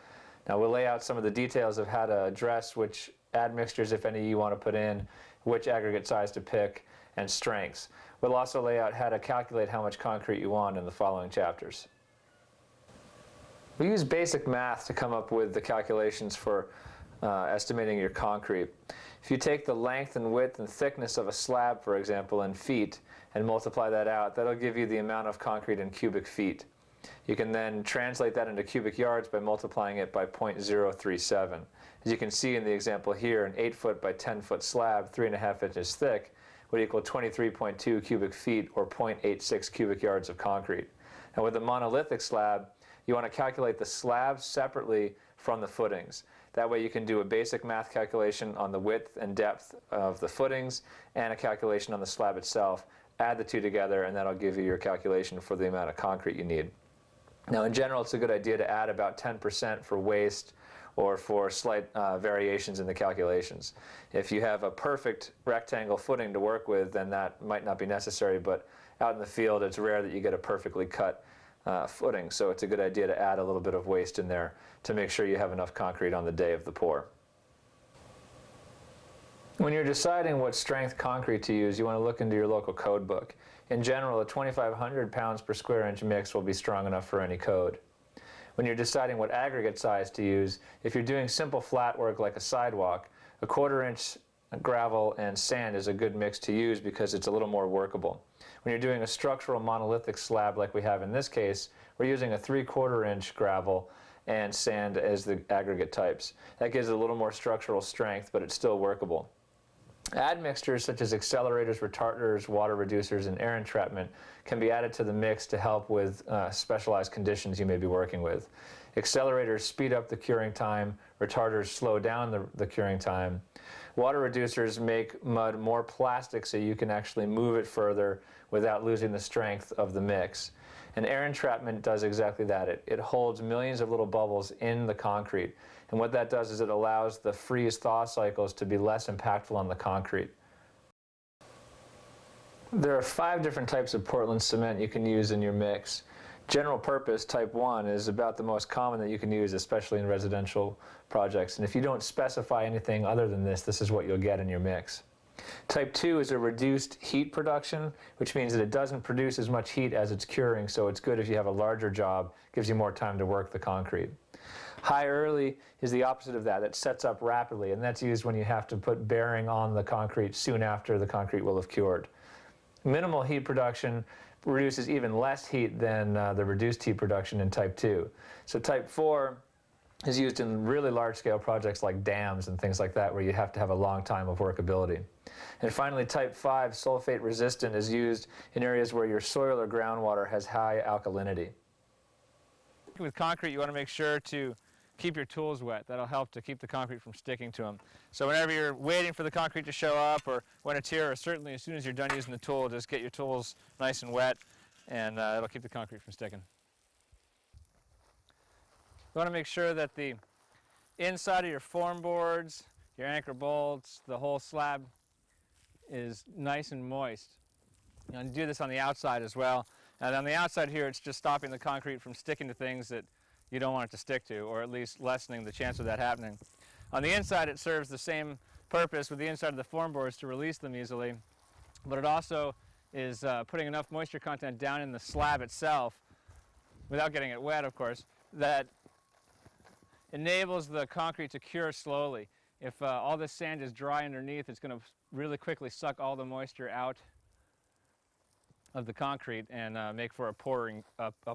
Now we'll lay out some of the details of how to address which admixtures, if any, you want to put in, which aggregate size to pick, and strengths. We'll also lay out how to calculate how much concrete you want in the following chapters. We use basic math to come up with the calculations for estimating your concrete. If you take the length and width and thickness of a slab, for example, in feet, and multiply that out, that'll give you the amount of concrete in cubic feet. You can then translate that into cubic yards by multiplying it by 0.037. As you can see in the example here, an 8-foot by 10-foot slab, 3.5 inches thick, would equal 23.2 cubic feet or 0.86 cubic yards of concrete. Now with a monolithic slab, you want to calculate the slabs separately from the footings. That way you can do a basic math calculation on the width and depth of the footings and a calculation on the slab itself. Add the two together and that'll give you your calculation for the amount of concrete you need. Now in general, it's a good idea to add about 10% for waste or for slight variations in the calculations. If you have a perfect rectangle footing to work with, then that might not be necessary, but out in the field it's rare that you get a perfectly cut footing, so it's a good idea to add a little bit of waste in there to make sure you have enough concrete on the day of the pour. When you're deciding what strength concrete to use, you want to look into your local code book. In general, a 2,500 pounds per square inch mix will be strong enough for any code. When you're deciding what aggregate size to use, if you're doing simple flat work like a sidewalk, a 1/4 inch gravel and sand is a good mix to use because it's a little more workable. When you're doing a structural monolithic slab like we have in this case, we're using a 3/4 inch gravel and sand as the aggregate types. That gives it a little more structural strength, but it's still workable. Admixtures such as accelerators, retarders, water reducers, and air entrapment can be added to the mix to help with specialized conditions you may be working with. Accelerators speed up the curing time, retarders slow down the curing time. Water reducers make mud more plastic so you can actually move it further without losing the strength of the mix. And air entrapment does exactly that. It holds millions of little bubbles in the concrete. And what that does is it allows the freeze-thaw cycles to be less impactful on the concrete. There are 5 different types of Portland cement you can use in your mix. General purpose, type 1, is about the most common that you can use, especially in residential projects. And if you don't specify anything other than this is what you'll get in your mix. Type 2 is a reduced heat production, which means that it doesn't produce as much heat as it's curing, so it's good if you have a larger job, gives you more time to work the concrete. High early is the opposite of that. It sets up rapidly, and that's used when you have to put bearing on the concrete soon after the concrete will have cured. Minimal heat production produces even less heat than the reduced heat production in type 2. So type 4 is used in really large-scale projects like dams and things like that, where you have to have a long time of workability. And finally, type 5, sulfate resistant, is used in areas where your soil or groundwater has high alkalinity. With concrete, you want to make sure to keep your tools wet. That'll help to keep the concrete from sticking to them. So whenever you're waiting for the concrete to show up, or when it's here, or certainly as soon as you're done using the tool, just get your tools nice and wet, and it'll keep the concrete from sticking. You want to make sure that the inside of your form boards, your anchor bolts, the whole slab is nice and moist. You want to do this on the outside as well. And on the outside here, it's just stopping the concrete from sticking to things that you don't want it to stick to, or at least lessening the chance of that happening. On the inside, it serves the same purpose with the inside of the form boards to release them easily, but it also is putting enough moisture content down in the slab itself, without getting it wet, of course, that enables the concrete to cure slowly. If all this sand is dry underneath, it's going to really quickly suck all the moisture out of the concrete and make for a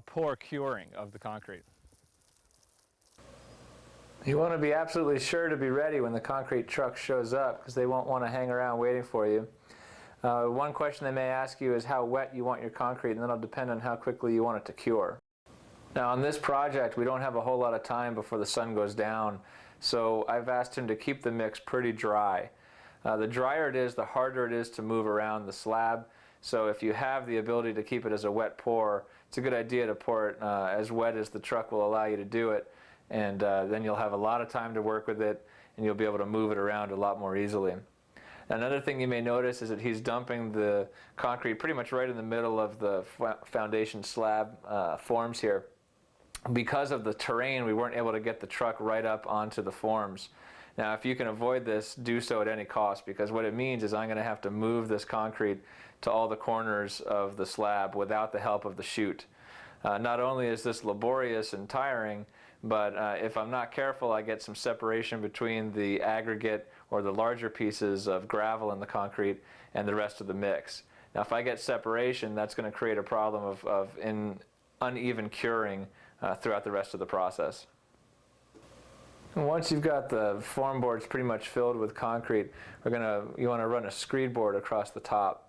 poor curing of the concrete. You want to be absolutely sure to be ready when the concrete truck shows up, because they won't want to hang around waiting for you. One question they may ask you is how wet you want your concrete, and that'll depend on how quickly you want it to cure. Now on this project, we don't have a whole lot of time before the sun goes down, so I've asked him to keep the mix pretty dry. The drier it is, the harder it is to move around the slab. So if you have the ability to keep it as a wet pour, it's a good idea to pour it as wet as the truck will allow you to do it, and then you'll have a lot of time to work with it, and you'll be able to move it around a lot more easily. Another thing you may notice is that he's dumping the concrete pretty much right in the middle of the foundation slab forms here. Because of the terrain, we weren't able to get the truck right up onto the forms. Now, if you can avoid this, do so at any cost, because what it means is I'm going to have to move this concrete to all the corners of the slab without the help of the chute. Not only is this laborious and tiring, but if I'm not careful, I get some separation between the aggregate or the larger pieces of gravel in the concrete and the rest of the mix. Now, if I get separation, that's going to create a problem of uneven curing throughout the rest of the process. And once you've got the form boards pretty much filled with concrete, you want to run a screed board across the top.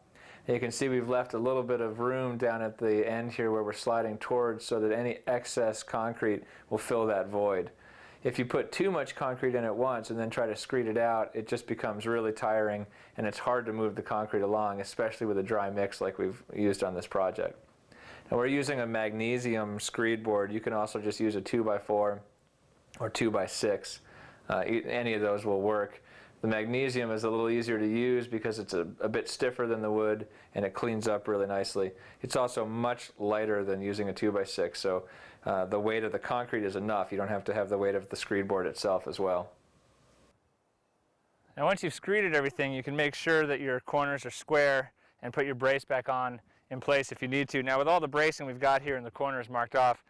And you can see we've left a little bit of room down at the end here where we're sliding towards, so that any excess concrete will fill that void. If you put too much concrete in at once and then try to screed it out, it just becomes really tiring, and it's hard to move the concrete along, especially with a dry mix like we've used on this project. And we're using a magnesium screed board. You can also just use a 2x4 or 2x6. Any of those will work. The magnesium is a little easier to use because it's a bit stiffer than the wood, and it cleans up really nicely. It's also much lighter than using a 2x6, so the weight of the concrete is enough. You don't have to have the weight of the screed board itself as well. Now once you've screeded everything, you can make sure that your corners are square and put your brace back on in place if you need to. Now with all the bracing we've got here and the corners marked off,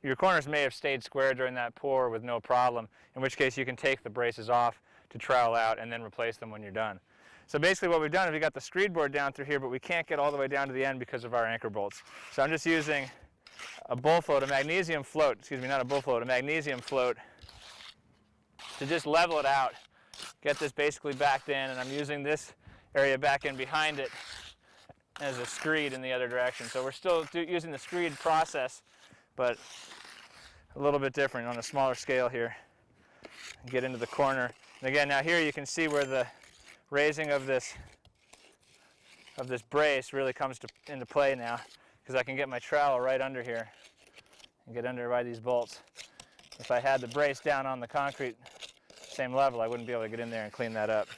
your corners may have stayed square during that pour with no problem, in which case you can take the braces off to trowel out and then replace them when you're done. So basically what we've done is we got the screed board down through here, but we can't get all the way down to the end because of our anchor bolts. So I'm just using a bull float, a magnesium float, excuse me, not a bull float, a magnesium float to just level it out, get this basically backed in, and I'm using this area back in behind it as a screed in the other direction. So we're still using the screed process, but a little bit different on a smaller scale here. Get into the corner. And again, now here you can see where the raising of this brace really comes into play now, because I can get my trowel right under here and get under by these bolts. If I had the brace down on the concrete, same level, I wouldn't be able to get in there and clean that up.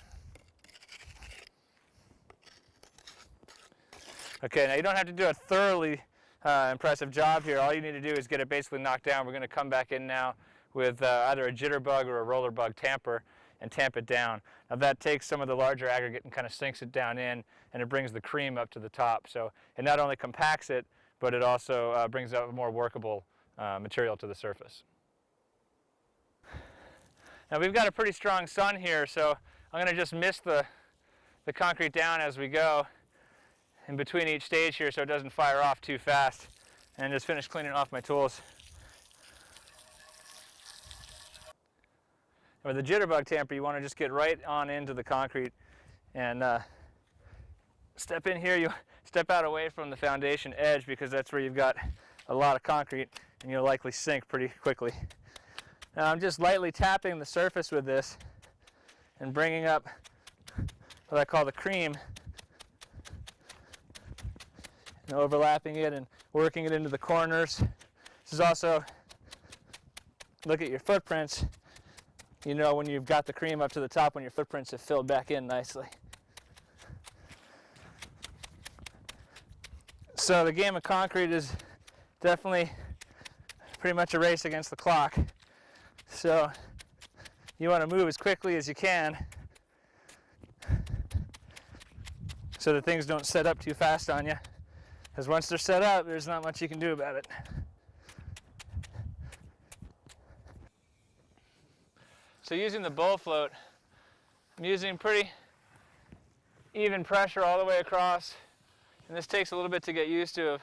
Okay, now you don't have to do a thoroughly impressive job here. All you need to do is get it basically knocked down. We're going to come back in now with either a jitterbug or a roller bug tamper and tamp it down. Now that takes some of the larger aggregate and kind of sinks it down in, and it brings the cream up to the top. So it not only compacts it, but it also brings out a more workable material to the surface. Now we've got a pretty strong sun here, so I'm going to just mist the concrete down as we go in between each stage here so it doesn't fire off too fast, and just finish cleaning off my tools. With the jitterbug tamper, you want to just get right on into the concrete and step in here. You step out away from the foundation edge because that's where you've got a lot of concrete and you'll likely sink pretty quickly. Now I'm just lightly tapping the surface with this and bringing up what I call the cream and overlapping it and working it into the corners. This is also, look at your footprints. You know when you've got the cream up to the top when your footprints have filled back in nicely. So the game of concrete is definitely pretty much a race against the clock. So you want to move as quickly as you can so that things don't set up too fast on you. Because once they're set up, there's not much you can do about it. So using the bull float, I'm using pretty even pressure all the way across. And this takes a little bit to get used to of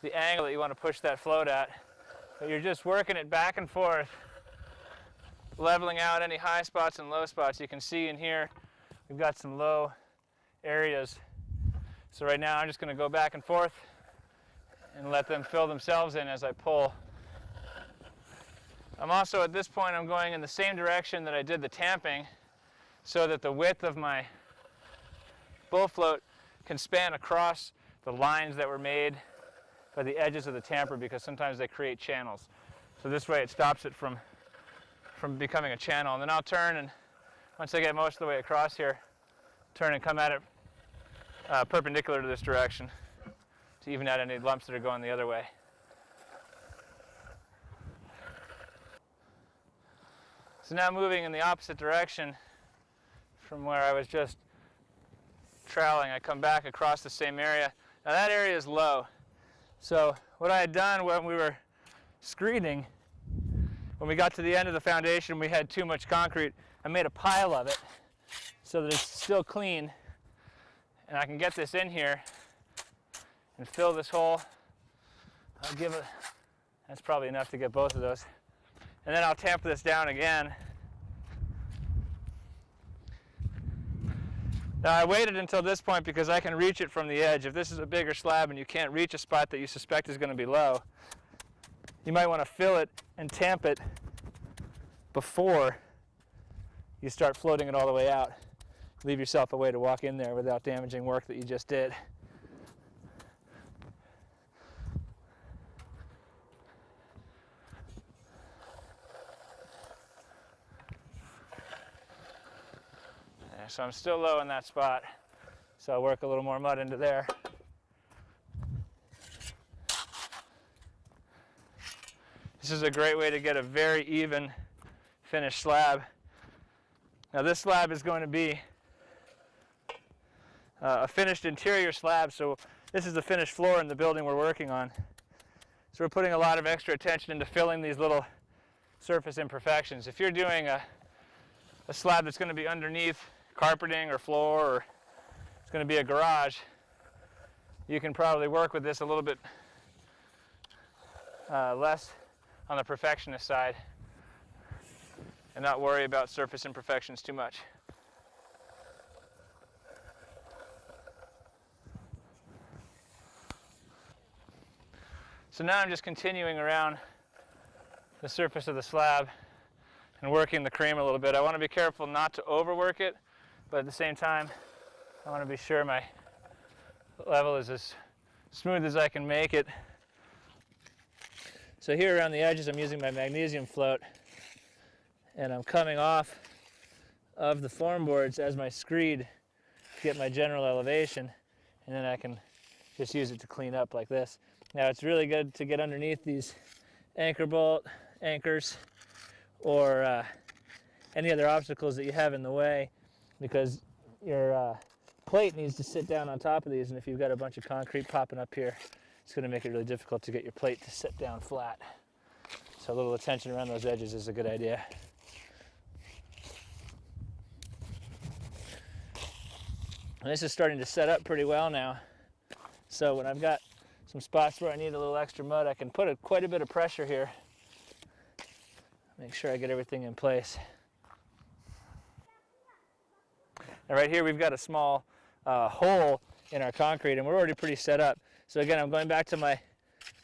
the angle that you want to push that float at. But you're just working it back and forth, leveling out any high spots and low spots. You can see in here we've got some low areas. So right now I'm just going to go back and forth and let them fill themselves in as I pull. I'm also, at this point, I'm going in the same direction that I did the tamping so that the width of my bull float can span across the lines that were made by the edges of the tamper, because sometimes they create channels. So this way it stops it from becoming a channel. And then I'll turn, and once I get most of the way across here, turn and come at it perpendicular to this direction to even out any lumps that are going the other way. So now moving in the opposite direction from where I was just troweling, I come back across the same area. Now that area is low. So what I had done when we were screeding, when we got to the end of the foundation, we had too much concrete. I made a pile of it so that it's still clean, and I can get this in here and fill this hole. I'll give it, that's probably enough to get both of those. And then I'll tamp this down again. Now I waited until this point because I can reach it from the edge. If this is a bigger slab and you can't reach a spot that you suspect is going to be low, you might want to fill it and tamp it before you start floating it all the way out. Leave yourself a way to walk in there without damaging work that you just did. So I'm still low in that spot, so I'll work a little more mud into there. This is a great way to get a very even finished slab. Now this slab is going to be a finished interior slab, so this is the finished floor in the building we're working on. So we're putting a lot of extra attention into filling these little surface imperfections. If you're doing a slab that's going to be underneath carpeting or floor, or it's going to be a garage, you can probably work with this a little bit less on the perfectionist side and not worry about surface imperfections too much. So now I'm just continuing around the surface of the slab and working the cream a little bit. I want to be careful not to overwork it, but at the same time, I want to be sure my level is as smooth as I can make it. So here around the edges, I'm using my magnesium float, and I'm coming off of the form boards as my screed to get my general elevation, and then I can just use it to clean up like this. Now it's really good to get underneath these anchor bolt anchors or any other obstacles that you have in the way, because your plate needs to sit down on top of these, and if you've got a bunch of concrete popping up here, it's going to make it really difficult to get your plate to sit down flat. So a little attention around those edges is a good idea. And this is starting to set up pretty well now. So when I've got some spots where I need a little extra mud, I can put quite a bit of pressure here. Make sure I get everything in place. Now right here we've got a small hole in our concrete, and we're already pretty set up. So again, I'm going back to my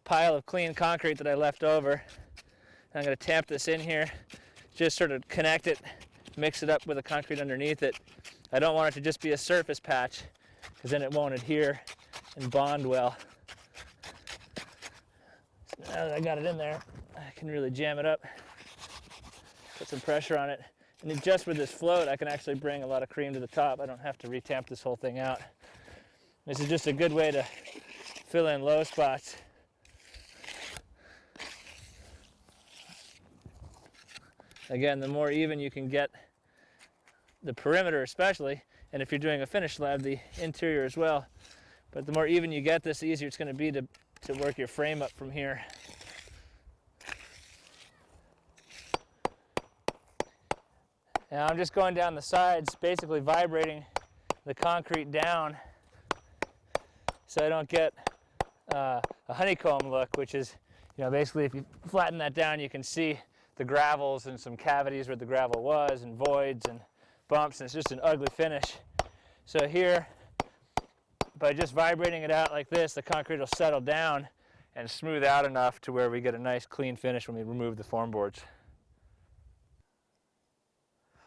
pile of clean concrete that I left over. I'm going to tamp this in here, just sort of connect it, mix it up with the concrete underneath it. I don't want it to just be a surface patch, because then it won't adhere and bond well. So now that I got it in there, I can really jam it up, put some pressure on it. And just with this float, I can actually bring a lot of cream to the top. I don't have to retamp this whole thing out. This is just a good way to fill in low spots. Again, the more even you can get the perimeter especially, and if you're doing a finished slab, the interior as well. But the more even you get this, the easier it's going to be to work your frame up from here. Now I'm just going down the sides, basically vibrating the concrete down so I don't get a honeycomb look, which is, basically if you flatten that down, you can see the gravels and some cavities where the gravel was, and voids and bumps, and it's just an ugly finish. So here, by just vibrating it out like this, the concrete will settle down and smooth out enough to where we get a nice clean finish when we remove the form boards.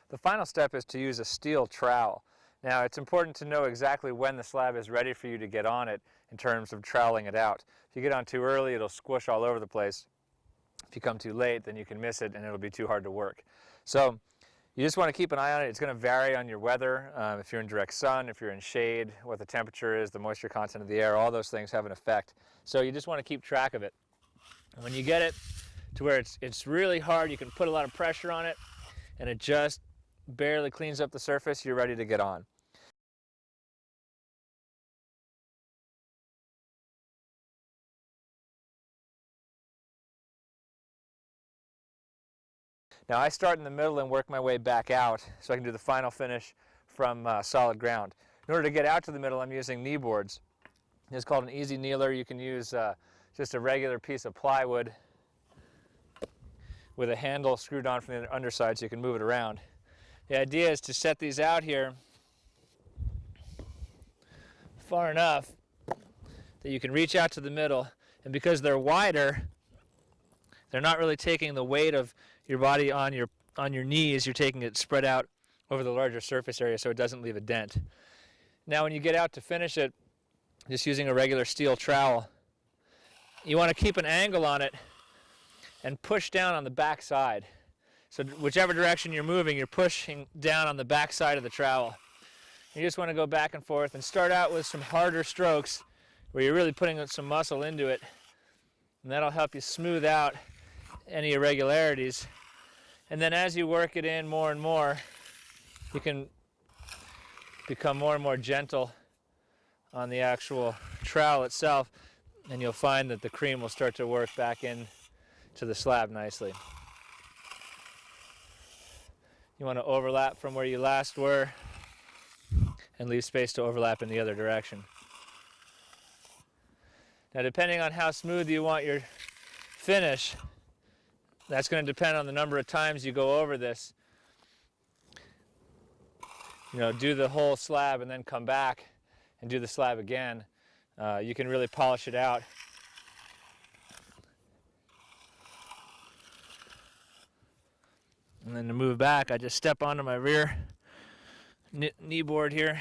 The final step is to use a steel trowel. Now it's important to know exactly when the slab is ready for you to get on it in terms of troweling it out. If you get on too early, it'll squish all over the place. If you come too late, then you can miss it and it'll be too hard to work. So you just want to keep an eye on it. It's going to vary on your weather. If you're in direct sun, if you're in shade, what the temperature is, the moisture content of the air, all those things have an effect. So you just want to keep track of it. And when you get it to where it's really hard, you can put a lot of pressure on it and it just barely cleans up the surface, you're ready to get on. Now I start in the middle and work my way back out so I can do the final finish from solid ground. In order to get out to the middle, I'm using knee boards. It's called an easy kneeler. You can use just a regular piece of plywood with a handle screwed on from the underside so you can move it around. The idea is to set these out here far enough that you can reach out to the middle, and because they're wider, they're not really taking the weight of your body on your knees. You're taking it spread out over the larger surface area so it doesn't leave a dent. Now when you get out to finish it, just using a regular steel trowel, you want to keep an angle on it and push down on the back side. So whichever direction you're moving, you're pushing down on the back side of the trowel. You just want to go back and forth and start out with some harder strokes where you're really putting some muscle into it, and that'll help you smooth out any irregularities. And then as you work it in more and more, you can become more and more gentle on the actual trowel itself, and you'll find that the cream will start to work back in to the slab nicely. You want to overlap from where you last were and leave space to overlap in the other direction. Now, depending on how smooth you want your finish, that's going to depend on the number of times you go over this. You know, do the whole slab and then come back and do the slab again. You can really polish it out. And then to move back, I just step onto my rear knee board here.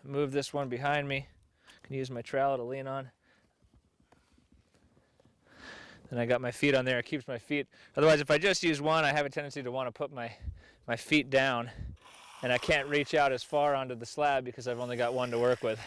Move this one behind me. I can use my trowel to lean on. Then I got my feet on there. It keeps my feet. Otherwise, if I just use one, I have a tendency to want to put my feet down, and I can't reach out as far onto the slab because I've only got one to work with.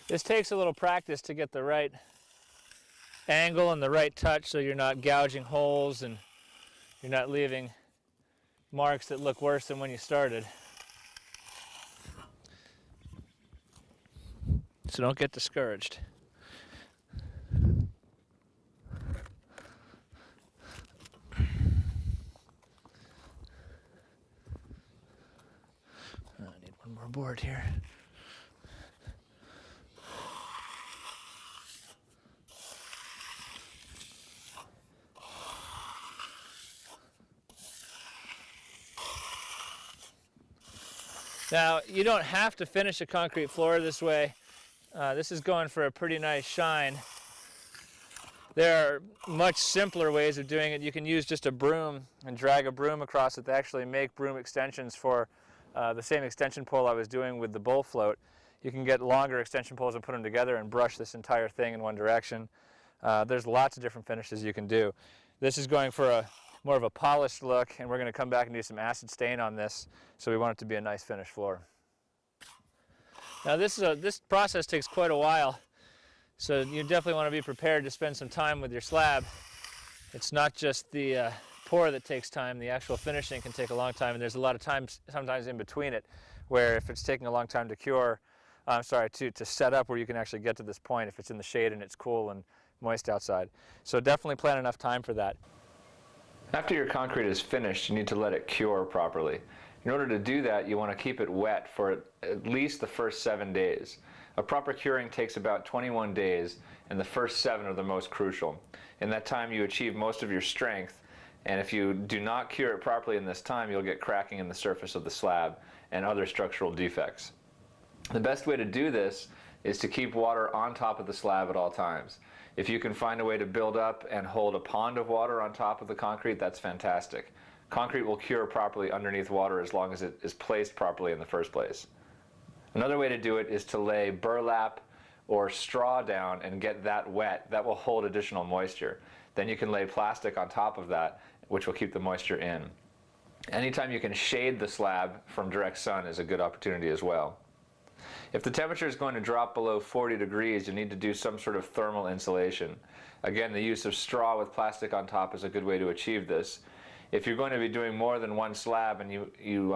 This takes a little practice to get the right angle and the right touch so you're not gouging holes and you're not leaving marks that look worse than when you started. So don't get discouraged. I need one more board here. Now, you don't have to finish a concrete floor this way. This is going for a pretty nice shine. There are much simpler ways of doing it. You can use just a broom and drag a broom across it. They actually make broom extensions for the same extension pole I was doing with the bull float. You can get longer extension poles and put them together and brush this entire thing in one direction. There's lots of different finishes you can do. This is going for more of a polished look, and we're going to come back and do some acid stain on this, so we want it to be a nice finished floor. Now this process takes quite a while, so you definitely want to be prepared to spend some time with your slab. It's not just the pour that takes time, the actual finishing can take a long time, and there's a lot of time sometimes in between it, where if it's taking a long time to cure, to set up where you can actually get to this point if it's in the shade and it's cool and moist outside. So definitely plan enough time for that. After your concrete is finished, you need to let it cure properly. In order to do that, you want to keep it wet for at least the first 7 days. A proper curing takes about 21 days, and the first 7 are the most crucial. In that time, you achieve most of your strength, and if you do not cure it properly in this time, you'll get cracking in the surface of the slab and other structural defects. The best way to do this is to keep water on top of the slab at all times. If you can find a way to build up and hold a pond of water on top of the concrete, that's fantastic. Concrete will cure properly underneath water as long as it is placed properly in the first place. Another way to do it is to lay burlap or straw down and get that wet. That will hold additional moisture. Then you can lay plastic on top of that, which will keep the moisture in. Anytime you can shade the slab from direct sun is a good opportunity as well. If the temperature is going to drop below 40 degrees, you need to do some sort of thermal insulation. Again, the use of straw with plastic on top is a good way to achieve this. If you're going to be doing more than one slab and you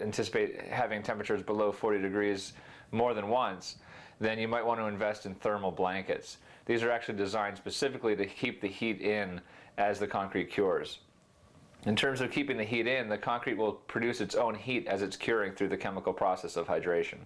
anticipate having temperatures below 40 degrees more than once, then you might want to invest in thermal blankets. These are actually designed specifically to keep the heat in as the concrete cures. In terms of keeping the heat in, the concrete will produce its own heat as it's curing through the chemical process of hydration.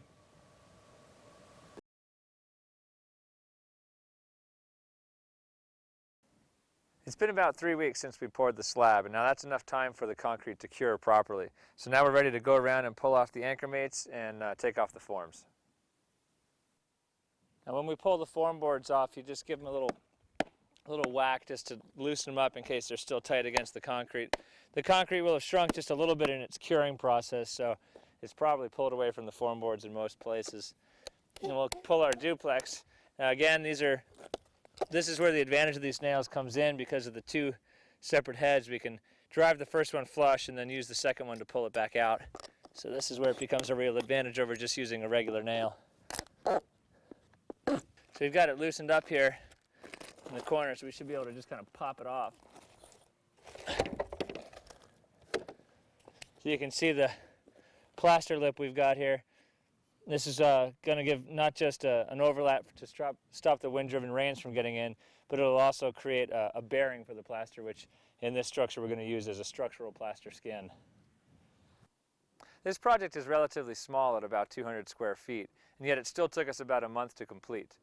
It's been about 3 weeks since we poured the slab, and now that's enough time for the concrete to cure properly. So now we're ready to go around and pull off the anchor mates and take off the forms. Now when we pull the form boards off, you just give them a little whack just to loosen them up in case they're still tight against the concrete. The concrete will have shrunk just a little bit in its curing process, so it's probably pulled away from the form boards in most places. And we'll pull our duplex. Now again, this is where the advantage of these nails comes in because of the 2 separate heads. We can drive the first one flush and then use the second one to pull it back out. So this is where it becomes a real advantage over just using a regular nail. So we've got it loosened up here in the corner, so we should be able to just kind of pop it off. So you can see the plaster lip we've got here. This is going to give not just an overlap to stop the wind-driven rains from getting in, but it'll also create a bearing for the plaster, which in this structure we're going to use as a structural plaster skin. This project is relatively small at about 200 square feet, and yet it still took us about a month to complete.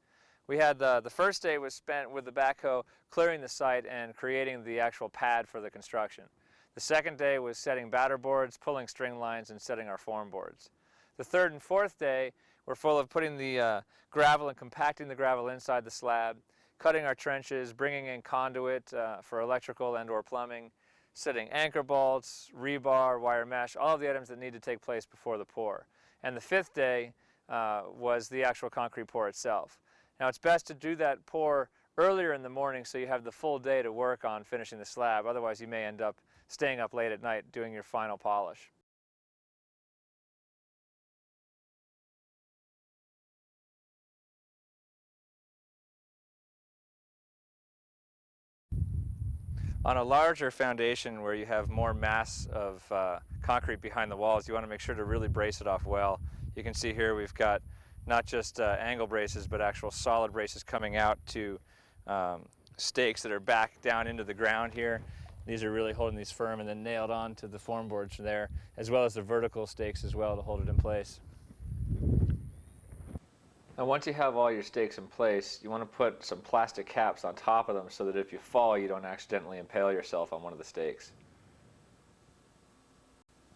We had the first day was spent with the backhoe clearing the site and creating the actual pad for the construction. The second day was setting batter boards, pulling string lines, and setting our form boards. The third and fourth day were full of putting the gravel and compacting the gravel inside the slab, cutting our trenches, bringing in conduit for electrical and or plumbing, setting anchor bolts, rebar, wire mesh, all of the items that need to take place before the pour. And the fifth day was the actual concrete pour itself. Now it's best to do that pour earlier in the morning so you have the full day to work on finishing the slab. Otherwise you may end up staying up late at night doing your final polish. On a larger foundation where you have more mass of concrete behind the walls, you want to make sure to really brace it off well. You can see here we've got not just angle braces, but actual solid braces coming out to stakes that are back down into the ground here. These are really holding these firm and then nailed on to the form boards there, as well as the vertical stakes as well to hold it in place. Now once you have all your stakes in place, you want to put some plastic caps on top of them so that if you fall, you don't accidentally impale yourself on one of the stakes.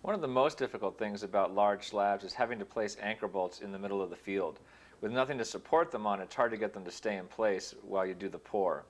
One of the most difficult things about large slabs is having to place anchor bolts in the middle of the field. With nothing to support them on, it's hard to get them to stay in place while you do the pour.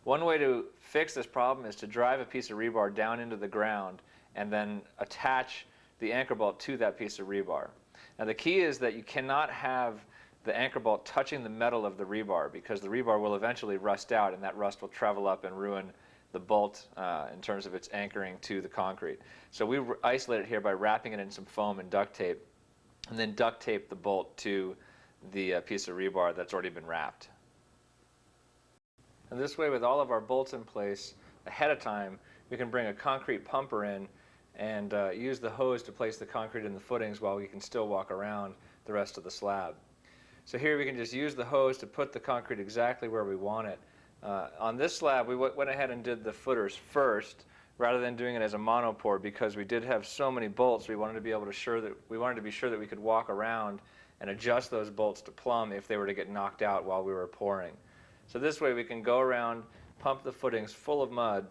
One way to fix this problem is to drive a piece of rebar down into the ground and then attach the anchor bolt to that piece of rebar. Now the key is that you cannot have the anchor bolt touching the metal of the rebar, because the rebar will eventually rust out and that rust will travel up and ruin the bolt in terms of its anchoring to the concrete. So we isolate it here by wrapping it in some foam and duct tape, and then duct tape the bolt to the piece of rebar that's already been wrapped. And this way, with all of our bolts in place ahead of time, we can bring a concrete pumper in and use the hose to place the concrete in the footings while we can still walk around the rest of the slab. So here we can just use the hose to put the concrete exactly where we want it. On this slab, we went ahead and did the footers first rather than doing it as a monopour, because we did have so many bolts. We wanted to be able to be sure that we could walk around and adjust those bolts to plumb if they were to get knocked out while we were pouring. So this way we can go around, pump the footings full of mud,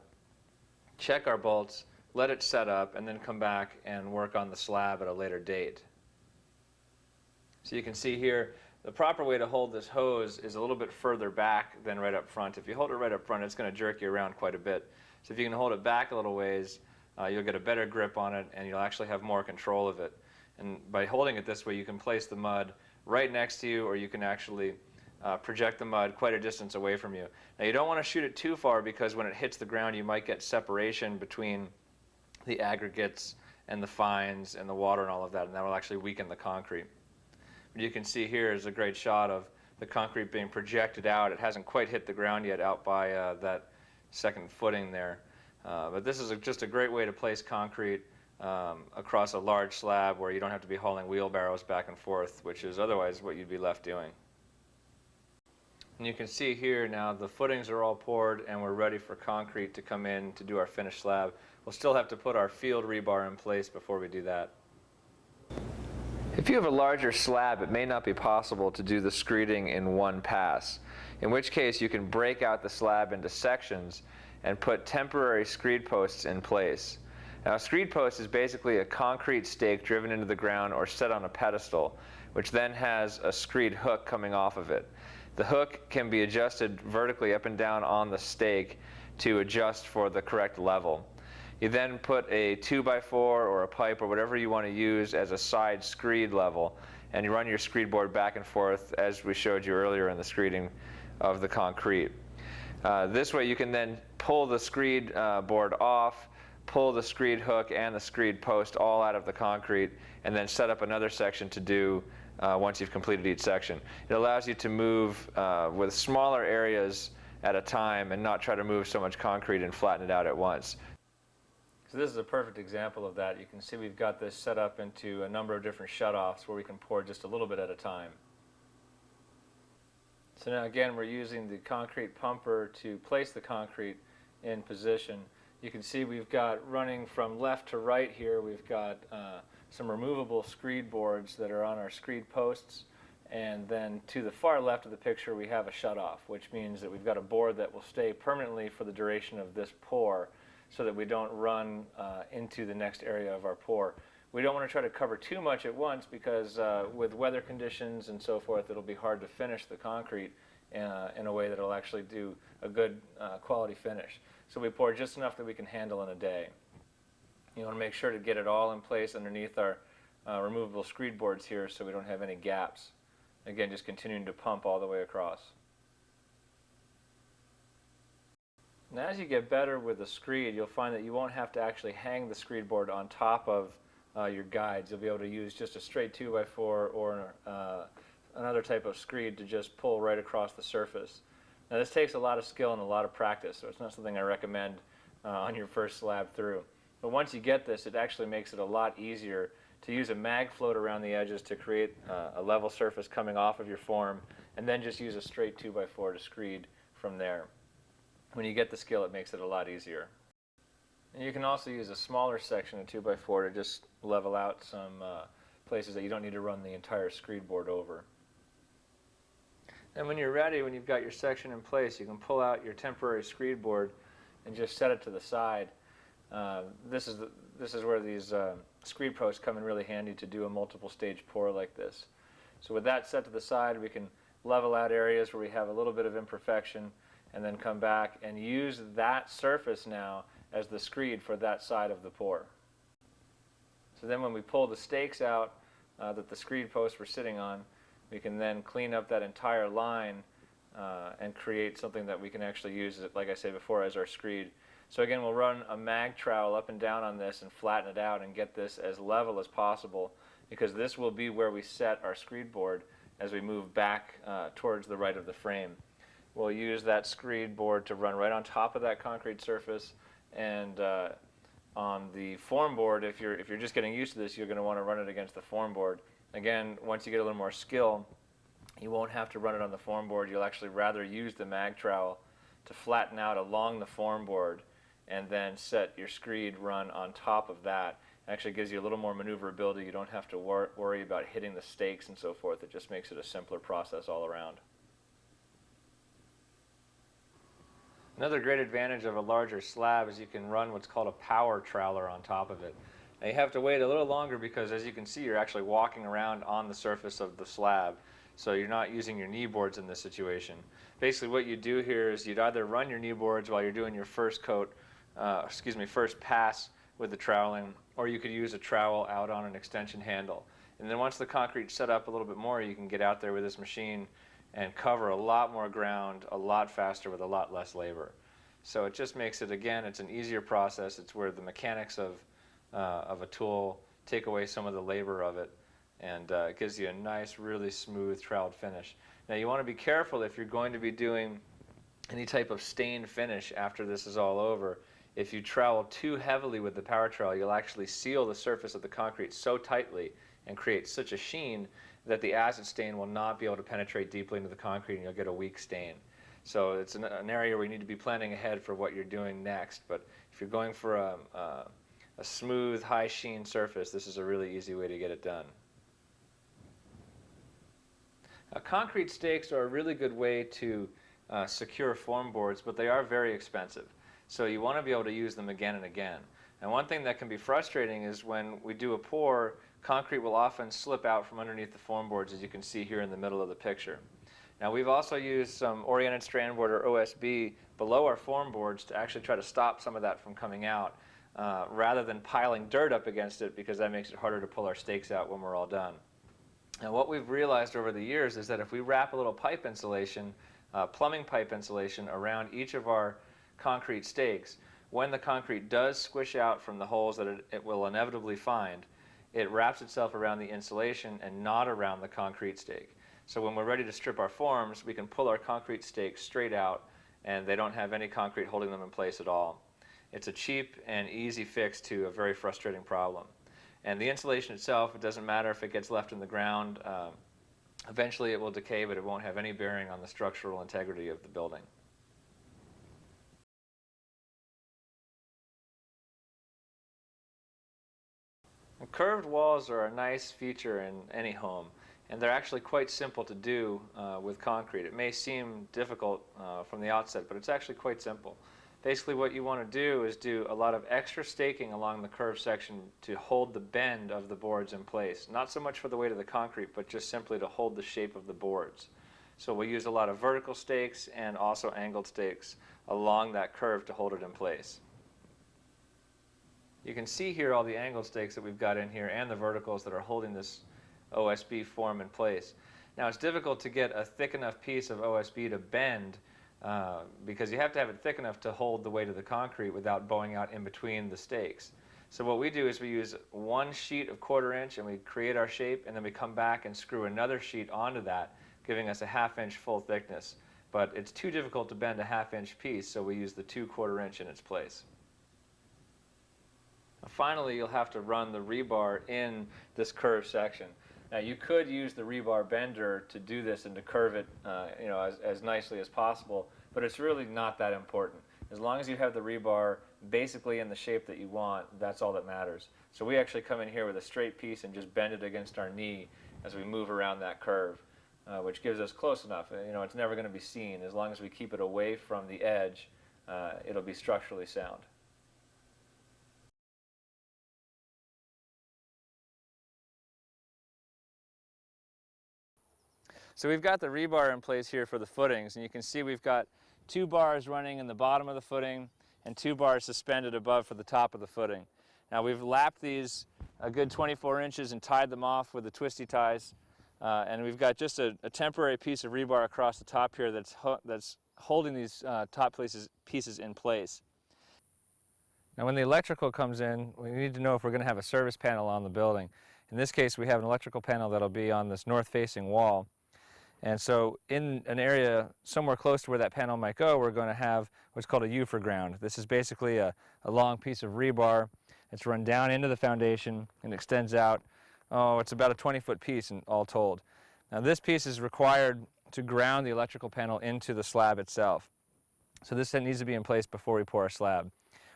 check our bolts, let it set up, and then come back and work on the slab at a later date. So you can see here, the proper way to hold this hose is a little bit further back than right up front. If you hold it right up front, it's going to jerk you around quite a bit. So if you can hold it back a little ways, you'll get a better grip on it and you'll actually have more control of it. And by holding it this way, you can place the mud right next to you, or you can actually project the mud quite a distance away from you. Now you don't want to shoot it too far, because when it hits the ground you might get separation between the aggregates and the fines and the water and all of that, and that will actually weaken the concrete. But you can see here is a great shot of the concrete being projected out. It hasn't quite hit the ground yet out by that second footing there. But this is just a great way to place concrete across a large slab where you don't have to be hauling wheelbarrows back and forth, which is otherwise what you'd be left doing. And you can see here now the footings are all poured and we're ready for concrete to come in to do our finished slab. We'll still have to put our field rebar in place before we do that. If you have a larger slab, it may not be possible to do the screeding in one pass, in which case you can break out the slab into sections and put temporary screed posts in place. Now a screed post is basically a concrete stake driven into the ground or set on a pedestal, which then has a screed hook coming off of it. The hook can be adjusted vertically up and down on the stake to adjust for the correct level. You then put a 2x4 or a pipe or whatever you want to use as a side screed level, and you run your screed board back and forth as we showed you earlier in the screeding of the concrete. This way you can then pull the screed board off, pull the screed hook and the screed post all out of the concrete, and then set up another section to do once you've completed each section. It allows you to move with smaller areas at a time and not try to move so much concrete and flatten it out at once. So this is a perfect example of that. You can see we've got this set up into a number of different shutoffs where we can pour just a little bit at a time. So now again, we're using the concrete pumper to place the concrete in position. You can see we've got, running from left to right here, we've got some removable screed boards that are on our screed posts, and then to the far left of the picture we have a shutoff, which means that we've got a board that will stay permanently for the duration of this pour, so that we don't run into the next area of our pour. We don't want to try to cover too much at once because with weather conditions and so forth, it'll be hard to finish the concrete in a way that will actually do a good quality finish. So we pour just enough that we can handle in a day. You want to make sure to get it all in place underneath our removable screed boards here so we don't have any gaps. Again, just continuing to pump all the way across. Now as you get better with the screed, you'll find that you won't have to actually hang the screed board on top of your guides. You'll be able to use just a straight 2x4 or another type of screed to just pull right across the surface. Now this takes a lot of skill and a lot of practice, so it's not something I recommend on your first slab through. But once you get this, it actually makes it a lot easier to use a mag float around the edges to create a level surface coming off of your form, and then just use a straight 2x4 to screed from there. When you get the skill, it makes it a lot easier. And you can also use a smaller section of 2x4 to just level out some places that you don't need to run the entire screed board over. And when you're ready, when you've got your section in place, you can pull out your temporary screed board and just set it to the side. This is where these screed posts come in really handy to do a multiple stage pour like this. So with that set to the side, we can level out areas where we have a little bit of imperfection, and then come back and use that surface now as the screed for that side of the pour. So then when we pull the stakes out that the screed posts were sitting on, we can then clean up that entire line and create something that we can actually use, like I said before, as our screed. So again, we'll run a mag trowel up and down on this and flatten it out and get this as level as possible, because this will be where we set our screed board as we move back towards the right of the frame. We'll use that screed board to run right on top of that concrete surface, and on the form board, if you're just getting used to this, you're going to want to run it against the form board. Again, once you get a little more skill, you won't have to run it on the form board. You'll actually rather use the mag trowel to flatten out along the form board and then set your screed run on top of that. It actually gives you a little more maneuverability. You don't have to worry about hitting the stakes and so forth. It just makes it a simpler process all around. Another great advantage of a larger slab is you can run what's called a power troweler on top of it. Now you have to wait a little longer because, as you can see, you're actually walking around on the surface of the slab, so you're not using your knee boards in this situation. Basically what you do here is you'd either run your knee boards while you're doing your first first pass with the troweling, or you could use a trowel out on an extension handle. And then once the concrete's set up a little bit more, you can get out there with this machine and cover a lot more ground a lot faster with a lot less labor. So it just makes it, again, it's an easier process. It's where the mechanics of a tool take away some of the labor of it, and it gives you a nice, really smooth troweled finish. Now you want to be careful if you're going to be doing any type of stained finish after this is all over. If you trowel too heavily with the power trowel, you'll actually seal the surface of the concrete so tightly and create such a sheen that the acid stain will not be able to penetrate deeply into the concrete, and you'll get a weak stain. So it's an area where you need to be planning ahead for what you're doing next. But if you're going for a smooth, high sheen surface, this is a really easy way to get it done. Now, concrete stakes are a really good way to secure form boards, but they are very expensive. So you want to be able to use them again and again. And one thing that can be frustrating is when we do a pour, concrete will often slip out from underneath the form boards, as you can see here in the middle of the picture. Now we've also used some oriented strand board, or OSB, below our form boards to actually try to stop some of that from coming out, rather than piling dirt up against it, because that makes it harder to pull our stakes out when we're all done. And what we've realized over the years is that if we wrap a little pipe insulation, plumbing pipe insulation, around each of our concrete stakes, when the concrete does squish out from the holes that it will inevitably find, it wraps itself around the insulation and not around the concrete stake. So when we're ready to strip our forms, we can pull our concrete stakes straight out and they don't have any concrete holding them in place at all. It's a cheap and easy fix to a very frustrating problem. And the insulation itself, it doesn't matter if it gets left in the ground. Eventually it will decay, but it won't have any bearing on the structural integrity of the building. And curved walls are a nice feature in any home, and they're actually quite simple to do with concrete. It may seem difficult from the outset, but it's actually quite simple. Basically what you want to do is do a lot of extra staking along the curved section to hold the bend of the boards in place. Not so much for the weight of the concrete, but just simply to hold the shape of the boards. So we'll use a lot of vertical stakes and also angled stakes along that curve to hold it in place. You can see here all the angled stakes that we've got in here and the verticals that are holding this OSB form in place. Now it's difficult to get a thick enough piece of OSB to bend because you have to have it thick enough to hold the weight of the concrete without bowing out in between the stakes. So what we do is we use one sheet of 1/4 inch and we create our shape, and then we come back and screw another sheet onto that, giving us a 1/2 inch full thickness. But it's too difficult to bend a 1/2 inch piece, so we use the 2 1/4 inch in its place. Finally, you'll have to run the rebar in this curved section. Now you could use the rebar bender to do this and to curve it as nicely as possible, but it's really not that important. As long as you have the rebar basically in the shape that you want, that's all that matters. So we actually come in here with a straight piece and just bend it against our knee as we move around that curve, which gives us close enough. It's never going to be seen. As long as we keep it away from the edge, it'll be structurally sound. So we've got the rebar in place here for the footings, and you can see we've got 2 bars running in the bottom of the footing and 2 bars suspended above for the top of the footing. Now we've lapped these a good 24 inches and tied them off with the twisty ties, and we've got just a temporary piece of rebar across the top here that's holding these top pieces in place. Now when the electrical comes in, we need to know if we're going to have a service panel on the building. In this case, we have an electrical panel that'll be on this north-facing wall. And so in an area somewhere close to where that panel might go, we're going to have what's called a U for ground. This is basically a long piece of rebar. It's run down into the foundation and extends out. Oh, it's about a 20-foot piece all told. Now this piece is required to ground the electrical panel into the slab itself. So this needs to be in place before we pour our slab.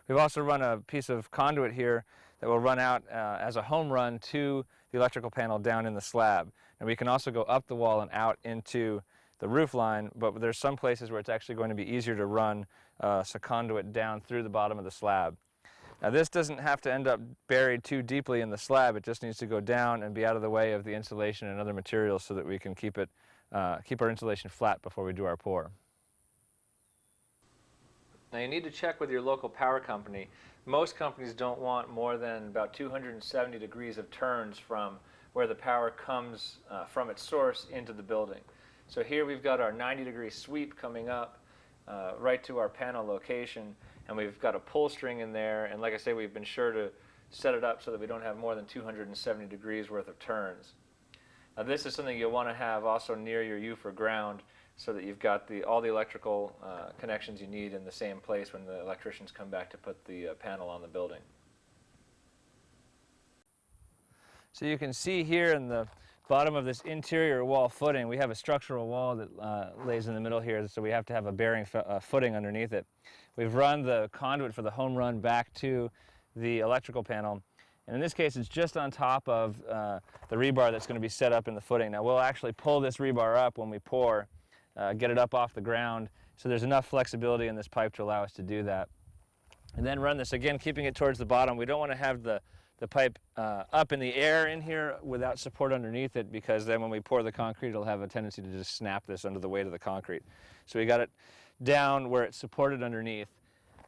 We've also run a piece of conduit here that will run out as a home run to the electrical panel down in the slab. And we can also go up the wall and out into the roof line, but there's some places where it's actually going to be easier to run a conduit down through the bottom of the slab. Now this doesn't have to end up buried too deeply in the slab. It just needs to go down and be out of the way of the insulation and other materials so that we can keep our insulation flat before we do our pour. Now you need to check with your local power company. Most companies don't want more than about 270 degrees of turns from where the power comes from its source into the building. So here we've got our 90-degree sweep coming up right to our panel location, and we've got a pull string in there, and like I say, we've been sure to set it up so that we don't have more than 270 degrees worth of turns. Now this is something you'll want to have also near your U for ground so that you've got all the electrical connections you need in the same place when the electricians come back to put the panel on the building. So you can see here in the bottom of this interior wall footing, we have a structural wall that lays in the middle here, so we have to have a bearing footing underneath it. We've run the conduit for the home run back to the electrical panel, and in this case it's just on top of the rebar that's going to be set up in the footing. Now we'll actually pull this rebar up when we pour, get it up off the ground, so there's enough flexibility in this pipe to allow us to do that. And then run this again, keeping it towards the bottom. We don't want to have the pipe up in the air in here without support underneath it, because then when we pour the concrete it'll have a tendency to just snap this under the weight of the concrete. So we got it down where it's supported underneath.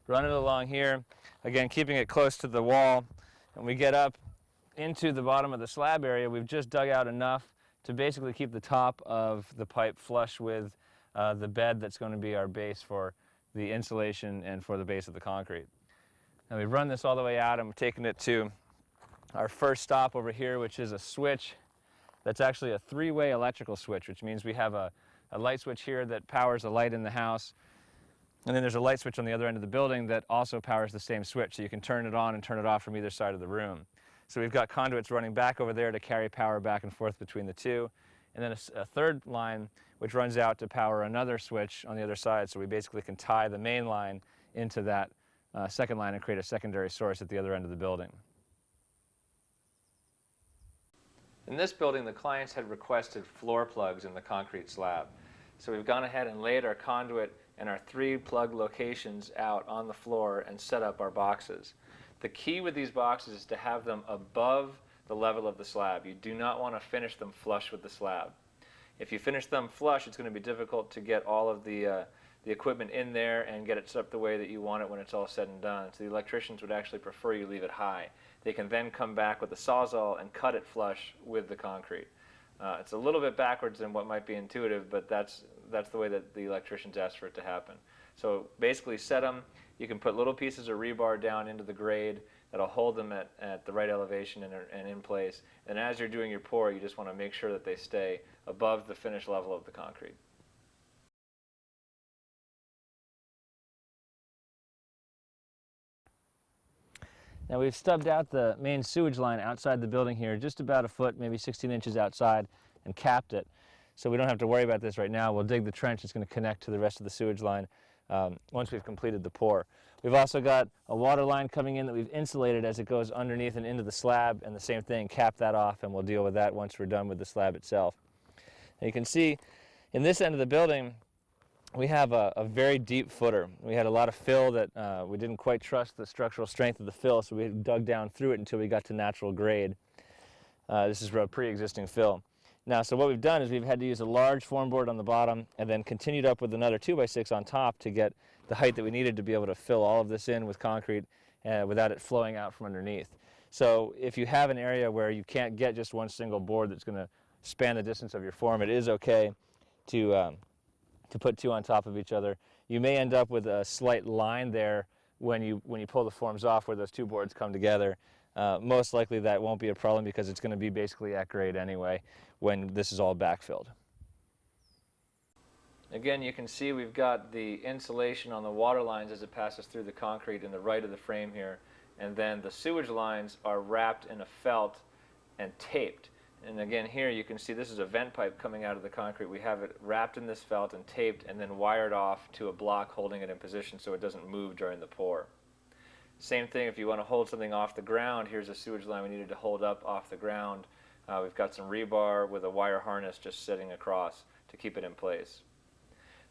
Run it along here, again keeping it close to the wall, and we get up into the bottom of the slab area. We've just dug out enough to basically keep the top of the pipe flush with the bed that's going to be our base for the insulation and for the base of the concrete. Now we've run this all the way out and we're taking it to our first stop over here, which is a switch that's actually a three-way electrical switch, which means we have a light switch here that powers a light in the house, and then there's a light switch on the other end of the building that also powers the same switch, so you can turn it on and turn it off from either side of the room. So we've got conduits running back over there to carry power back and forth between the two, and then a third line which runs out to power another switch on the other side, so we basically can tie the main line into that second line and create a secondary source at the other end of the building. In this building, the clients had requested floor plugs in the concrete slab. So we've gone ahead and laid our conduit and our 3 plug locations out on the floor and set up our boxes. The key with these boxes is to have them above the level of the slab. You do not want to finish them flush with the slab. If you finish them flush, it's going to be difficult to get all of the equipment in there and get it set up the way that you want it when it's all said and done. So the electricians would actually prefer you leave it high. They can then come back with the Sawzall and cut it flush with the concrete. It's a little bit backwards than what might be intuitive, but that's the way that the electricians ask for it to happen. So basically set them. You can put little pieces of rebar down into the grade that'll hold them at the right elevation and in place. And as you're doing your pour, you just want to make sure that they stay above the finished level of the concrete. Now we've stubbed out the main sewage line outside the building here, just about a foot, maybe 16 inches outside, and capped it. So we don't have to worry about this right now. We'll dig the trench that's going to connect to the rest of the sewage line once we've completed the pour. We've also got a water line coming in that we've insulated as it goes underneath and into the slab, and the same thing, cap that off, and we'll deal with that once we're done with the slab itself. And you can see in this end of the building, we have a very deep footer. We had a lot of fill that we didn't quite trust the structural strength of the fill, so we dug down through it until we got to natural grade. This is a pre-existing fill. Now, so what we've done is we've had to use a large form board on the bottom and then continued up with another 2x6 on top to get the height that we needed to be able to fill all of this in with concrete without it flowing out from underneath. So if you have an area where you can't get just one single board that's going to span the distance of your form, it is okay to put 2 on top of each other. You may end up with a slight line there when you pull the forms off where those 2 boards come together. Most likely that won't be a problem because it's going to be basically at grade anyway when this is all backfilled. Again, you can see we've got the insulation on the water lines as it passes through the concrete in the right of the frame here, and then the sewage lines are wrapped in a felt and taped. And again, here you can see this is a vent pipe coming out of the concrete. We have it wrapped in this felt and taped and then wired off to a block holding it in position so it doesn't move during the pour. Same thing if you want to hold something off the ground. Here's a sewage line we needed to hold up off the ground. We've got some rebar with a wire harness just sitting across to keep it in place.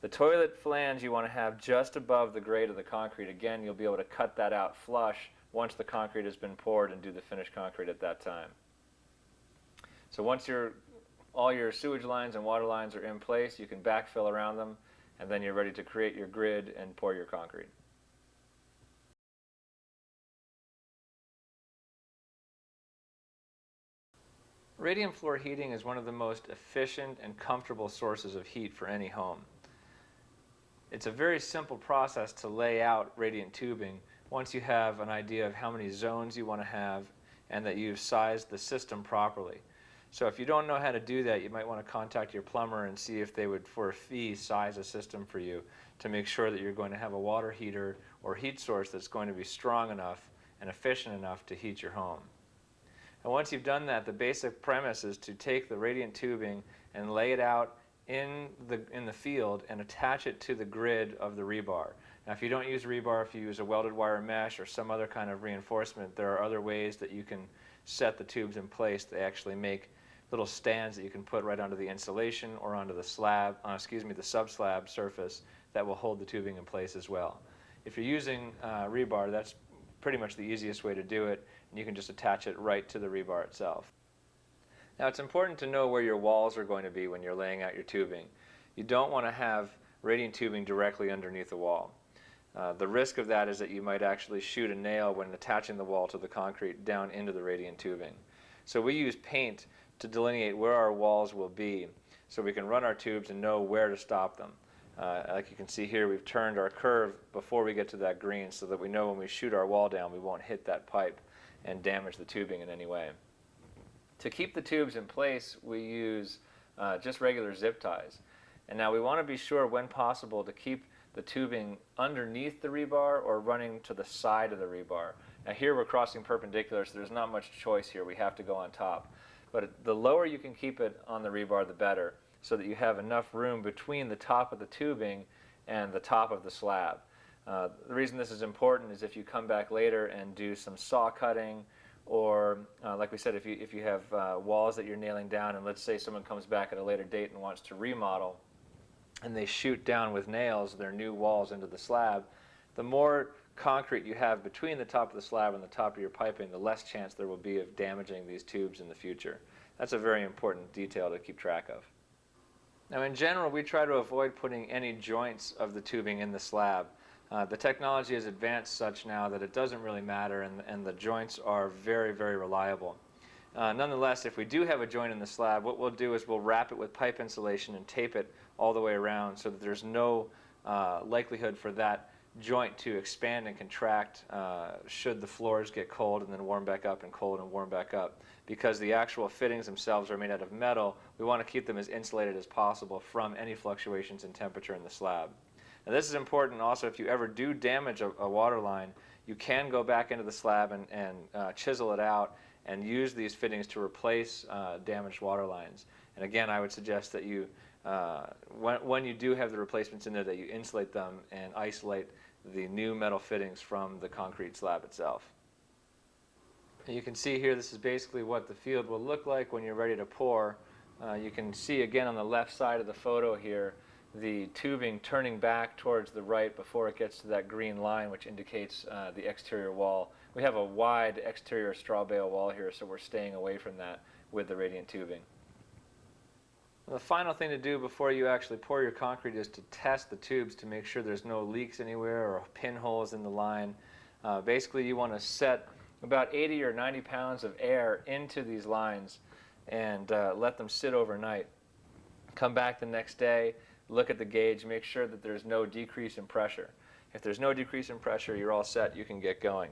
The toilet flange you want to have just above the grade of the concrete. Again, you'll be able to cut that out flush once the concrete has been poured and do the finished concrete at that time. So once all your sewage lines and water lines are in place, you can backfill around them, and then you're ready to create your grid and pour your concrete. Radiant floor heating is one of the most efficient and comfortable sources of heat for any home. It's a very simple process to lay out radiant tubing once you have an idea of how many zones you want to have and that you've sized the system properly. So if you don't know how to do that, you might want to contact your plumber and see if they would, for a fee, size a system for you to make sure that you're going to have a water heater or heat source that's going to be strong enough and efficient enough to heat your home. And once you've done that, the basic premise is to take the radiant tubing and lay it out in the field and attach it to the grid of the rebar. Now, if you don't use rebar, if you use a welded wire mesh or some other kind of reinforcement, there are other ways that you can set the tubes in place. They actually make little stands that you can put right onto the insulation or onto the slab, the sub-slab surface that will hold the tubing in place as well. If you're using rebar, that's pretty much the easiest way to do it, and you can just attach it right to the rebar itself. Now, it's important to know where your walls are going to be when you're laying out your tubing. You don't want to have radiant tubing directly underneath the wall. The risk of that is that you might actually shoot a nail when attaching the wall to the concrete down into the radiant tubing. So we use paint to delineate where our walls will be so we can run our tubes and know where to stop them. Like you can see here, we've turned our curve before we get to that green so that we know when we shoot our wall down we won't hit that pipe and damage the tubing in any way. To keep the tubes in place, we use just regular zip ties. And now we want to be sure when possible to keep the tubing underneath the rebar or running to the side of the rebar. Now here we're crossing perpendicular, so there's not much choice here. We have to go on top. But the lower you can keep it on the rebar, the better, so that you have enough room between the top of the tubing and the top of the slab. The reason this is important is if you come back later and do some saw cutting, or like we said, if you have walls that you're nailing down, and let's say someone comes back at a later date and wants to remodel, and they shoot down with nails their new walls into the slab, the more concrete you have between the top of the slab and the top of your piping, the less chance there will be of damaging these tubes in the future. That's a very important detail to keep track of. Now in general, we try to avoid putting any joints of the tubing in the slab. The technology has advanced such now that it doesn't really matter, and the joints are very, very reliable. Nonetheless, if we do have a joint in the slab, what we'll do is we'll wrap it with pipe insulation and tape it all the way around so that there's no likelihood for that joint to expand and contract should the floors get cold and then warm back up and cold and warm back up. Because the actual fittings themselves are made out of metal, we want to keep them as insulated as possible from any fluctuations in temperature in the slab. Now this is important also if you ever do damage a water line, you can go back into the slab and chisel it out and use these fittings to replace damaged water lines. And again, I would suggest that you, when you do have the replacements in there, that you insulate them and isolate the new metal fittings from the concrete slab itself. And you can see here, this is basically what the field will look like when you're ready to pour. You can see again on the left side of the photo here, the tubing turning back towards the right before it gets to that green line, which indicates the exterior wall. We have a wide exterior straw bale wall here, so we're staying away from that with the radiant tubing. The final thing to do before you actually pour your concrete is to test the tubes to make sure there's no leaks anywhere or pinholes in the line. Basically, you want to set about 80 or 90 pounds of air into these lines and let them sit overnight. Come back the next day, look at the gauge, make sure that there's no decrease in pressure. If there's no decrease in pressure, you're all set, you can get going.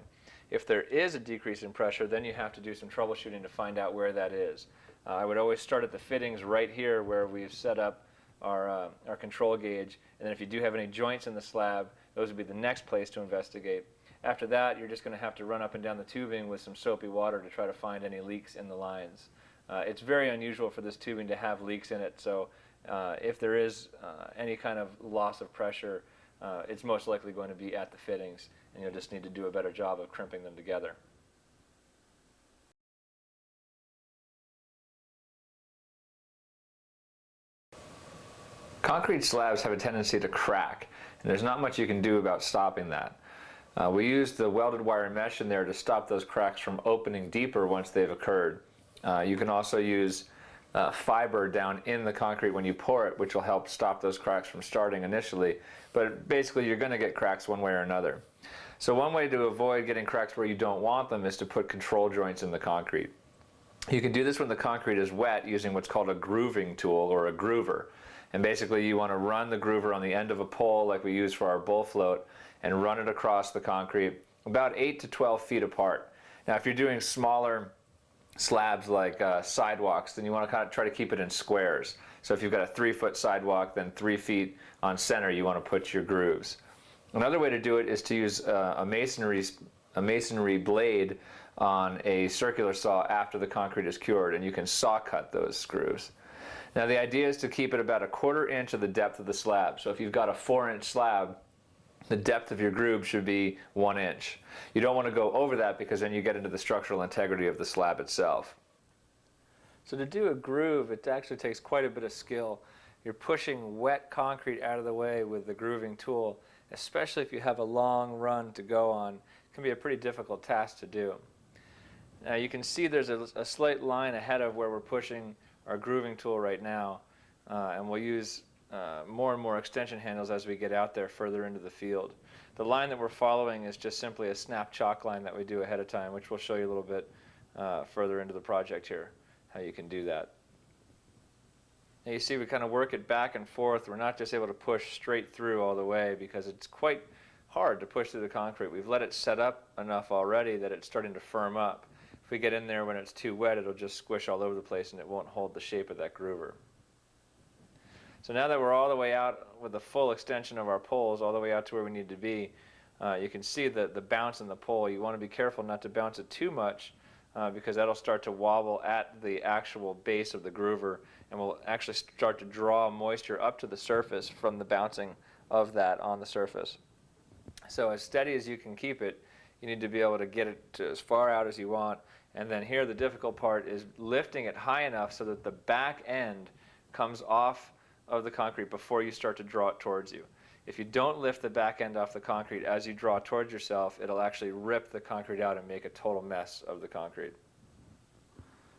If there is a decrease in pressure, then you have to do some troubleshooting to find out where that is. I would always start at the fittings right here where we've set up our control gauge, and then if you do have any joints in the slab, those would be the next place to investigate. After that, you're just going to have to run up and down the tubing with some soapy water to try to find any leaks in the lines. It's very unusual for this tubing to have leaks in it, so if there is any kind of loss of pressure, it's most likely going to be at the fittings, and you'll just need to do a better job of crimping them together. Concrete slabs have a tendency to crack, and there's not much you can do about stopping that. We use the welded wire mesh in there to stop those cracks from opening deeper once they've occurred. You can also use fiber down in the concrete when you pour it, which will help stop those cracks from starting initially, but basically you're going to get cracks one way or another. So one way to avoid getting cracks where you don't want them is to put control joints in the concrete. You can do this when the concrete is wet using what's called a grooving tool or a groover. And basically you want to run the groover on the end of a pole like we use for our bull float and run it across the concrete about 8 to 12 feet apart. Now if you're doing smaller slabs like sidewalks, then you want to kind of try to keep it in squares. So if you've got a 3-foot sidewalk, then 3 feet on center you want to put your grooves. Another way to do it is to use a masonry blade on a circular saw after the concrete is cured, and you can saw cut those screws. Now the idea is to keep it about 1/4 inch of the depth of the slab. So if you've got a 4-inch slab, the depth of your groove should be 1 inch. You don't want to go over that because then you get into the structural integrity of the slab itself. So to do a groove, it actually takes quite a bit of skill. You're pushing wet concrete out of the way with the grooving tool, especially if you have a long run to go on. It can be a pretty difficult task to do. Now you can see there's a slight line ahead of where we're pushing our grooving tool right now, and we'll use more and more extension handles as we get out there further into the field. The line that we're following is just simply a snap chalk line that we do ahead of time, which we'll show you a little bit further into the project here, how you can do that. And you see we kind of work it back and forth. We're not just able to push straight through all the way because it's quite hard to push through the concrete. We've let it set up enough already that it's starting to firm up. If we get in there when it's too wet, it'll just squish all over the place and it won't hold the shape of that groover. So now that we're all the way out with the full extension of our poles, all the way out to where we need to be, you can see the bounce in the pole. You want to be careful not to bounce it too much because that'll start to wobble at the actual base of the groover and will actually start to draw moisture up to the surface from the bouncing of that on the surface. So as steady as you can keep it, you need to be able to get it to as far out as you want. And then here the difficult part is lifting it high enough so that the back end comes off of the concrete before you start to draw it towards you. If you don't lift the back end off the concrete as you draw towards yourself, it'll actually rip the concrete out and make a total mess of the concrete.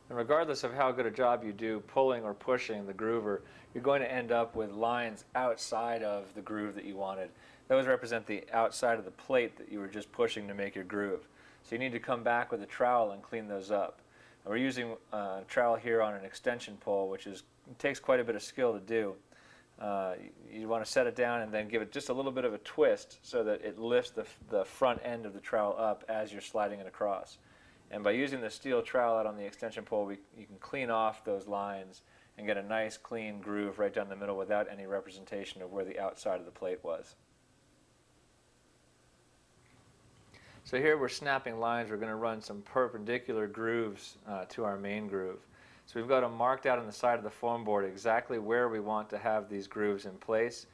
And regardless of how good a job you do pulling or pushing the groover, you're going to end up with lines outside of the groove that you wanted. Those represent the outside of the plate that you were just pushing to make your groove. So you need to come back with a trowel and clean those up. And we're using a trowel here on an extension pole, which takes quite a bit of skill to do. You want to set it down and then give it just a little bit of a twist so that it lifts the front end of the trowel up as you're sliding it across. And by using the steel trowel out on the extension pole, you can clean off those lines and get a nice clean groove right down the middle without any representation of where the outside of the plate was. So here we're snapping lines. We're going to run some perpendicular grooves to our main groove. So we've got them marked out on the side of the foam board exactly where we want to have these grooves in place.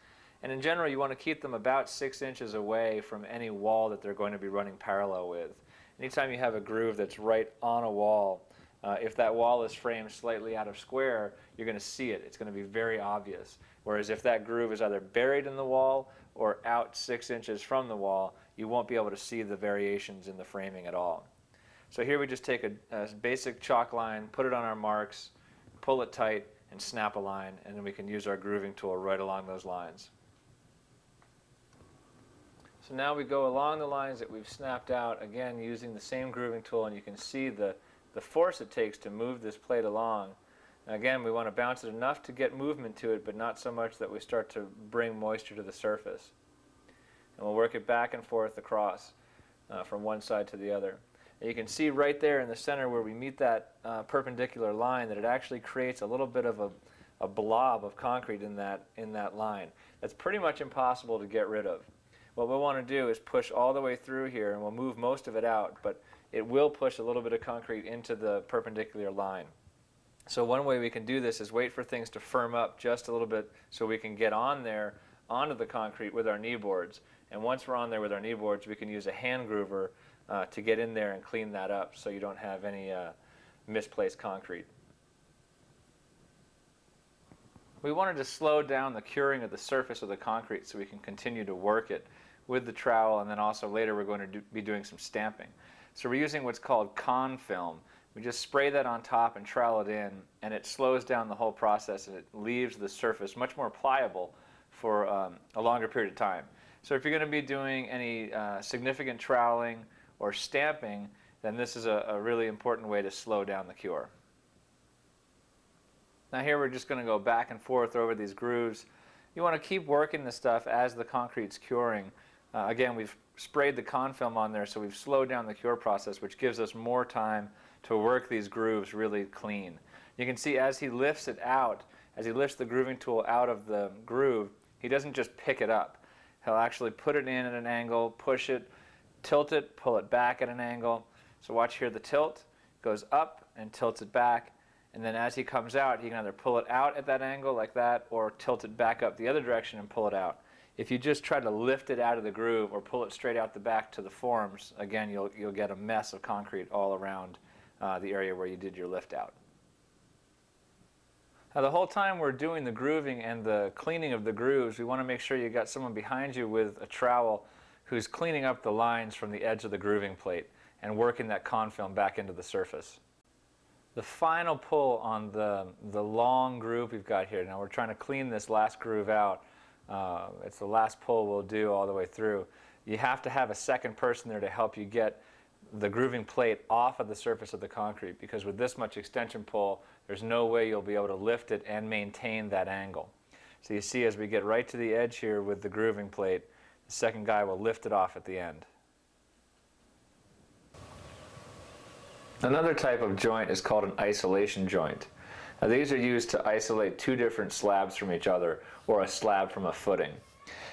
And in general, you want to keep them about 6 inches away from any wall that they're going to be running parallel with. Anytime you have a groove that's right on a wall, if that wall is framed slightly out of square, you're going to see it. It's going to be very obvious. Whereas if that groove is either buried in the wall or out 6 inches from the wall, you won't be able to see the variations in the framing at all. So here we just take a basic chalk line, put it on our marks, pull it tight, and snap a line, and then we can use our grooving tool right along those lines. So now we go along the lines that we've snapped out, again using the same grooving tool, and you can see the force it takes to move this plate along. And again, we want to bounce it enough to get movement to it, but not so much that we start to bring moisture to the surface. And we'll work it back and forth across from one side to the other. And you can see right there in the center where we meet that perpendicular line that it actually creates a little bit of a blob of concrete in that line. That's pretty much impossible to get rid of. What we'll want to do is push all the way through here, and we'll move most of it out, but it will push a little bit of concrete into the perpendicular line. So one way we can do this is wait for things to firm up just a little bit so we can get on there onto the concrete with our knee boards. And once we're on there with our knee boards, we can use a hand groover to get in there and clean that up so you don't have any misplaced concrete. We wanted to slow down the curing of the surface of the concrete so we can continue to work it with the trowel, and then also later we're going to be doing some stamping. So we're using what's called con film. We just spray that on top and trowel it in, and it slows down the whole process, and it leaves the surface much more pliable for a longer period of time. So if you're going to be doing any significant troweling or stamping, then this is a really important way to slow down the cure. Now here we're just going to go back and forth over these grooves. You want to keep working this stuff as the concrete's curing. Again, we've sprayed the con film on there, so we've slowed down the cure process, which gives us more time to work these grooves really clean. You can see as he lifts it out, as he lifts the grooving tool out of the groove, he doesn't just pick it up. He'll actually put it in at an angle, push it, tilt it, pull it back at an angle. So watch here, the tilt goes up and tilts it back, and then as he comes out, he can either pull it out at that angle like that or tilt it back up the other direction and pull it out. If you just try to lift it out of the groove or pull it straight out the back to the forms, again, you'll get a mess of concrete all around the area where you did your lift out. Now the whole time we're doing the grooving and the cleaning of the grooves, we want to make sure you got someone behind you with a trowel who's cleaning up the lines from the edge of the grooving plate and working that con film back into the surface. The final pull on the long groove we've got here, now we're trying to clean this last groove out. It's the last pull we'll do all the way through. You have to have a second person there to help you get the grooving plate off of the surface of the concrete, because with this much extension pull, there's no way you'll be able to lift it and maintain that angle. So you see, as we get right to the edge here with the grooving plate, the second guy will lift it off at the end. Another type of joint is called an isolation joint. Now, these are used to isolate two different slabs from each other, or a slab from a footing.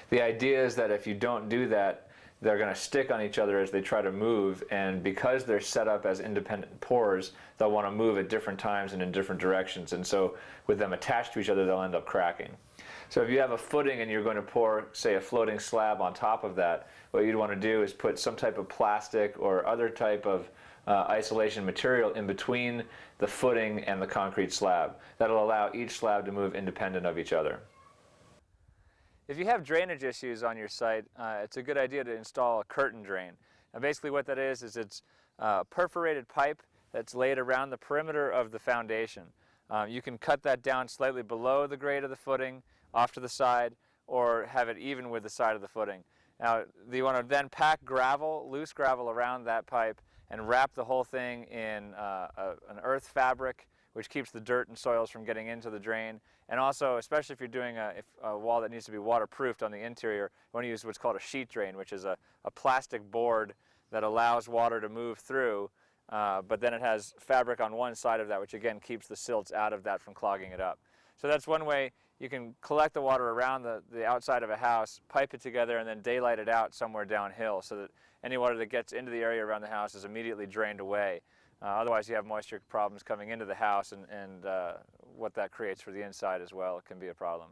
The idea is that if you don't do that, they're going to stick on each other as they try to move, and because they're set up as independent pours, they'll want to move at different times and in different directions, and so with them attached to each other, they'll end up cracking. So if you have a footing and you're going to pour, say, a floating slab on top of that, what you'd want to do is put some type of plastic or other type of isolation material in between the footing and the concrete slab. That'll allow each slab to move independent of each other. If you have drainage issues on your site, it's a good idea to install a curtain drain. Now basically what that is it's a perforated pipe that's laid around the perimeter of the foundation. You can cut that down slightly below the grade of the footing, off to the side, or have it even with the side of the footing. Now you want to then pack gravel, loose gravel around that pipe, and wrap the whole thing in an earth fabric, which keeps the dirt and soils from getting into the drain. And also, especially if you're doing a wall that needs to be waterproofed on the interior, you want to use what's called a sheet drain, which is a plastic board that allows water to move through, but then it has fabric on one side of that, which again keeps the silts out of that from clogging it up. So that's one way you can collect the water around the outside of a house, pipe it together, and then daylight it out somewhere downhill so that any water that gets into the area around the house is immediately drained away. Otherwise you have moisture problems coming into the house, and what that creates for the inside as well can be a problem.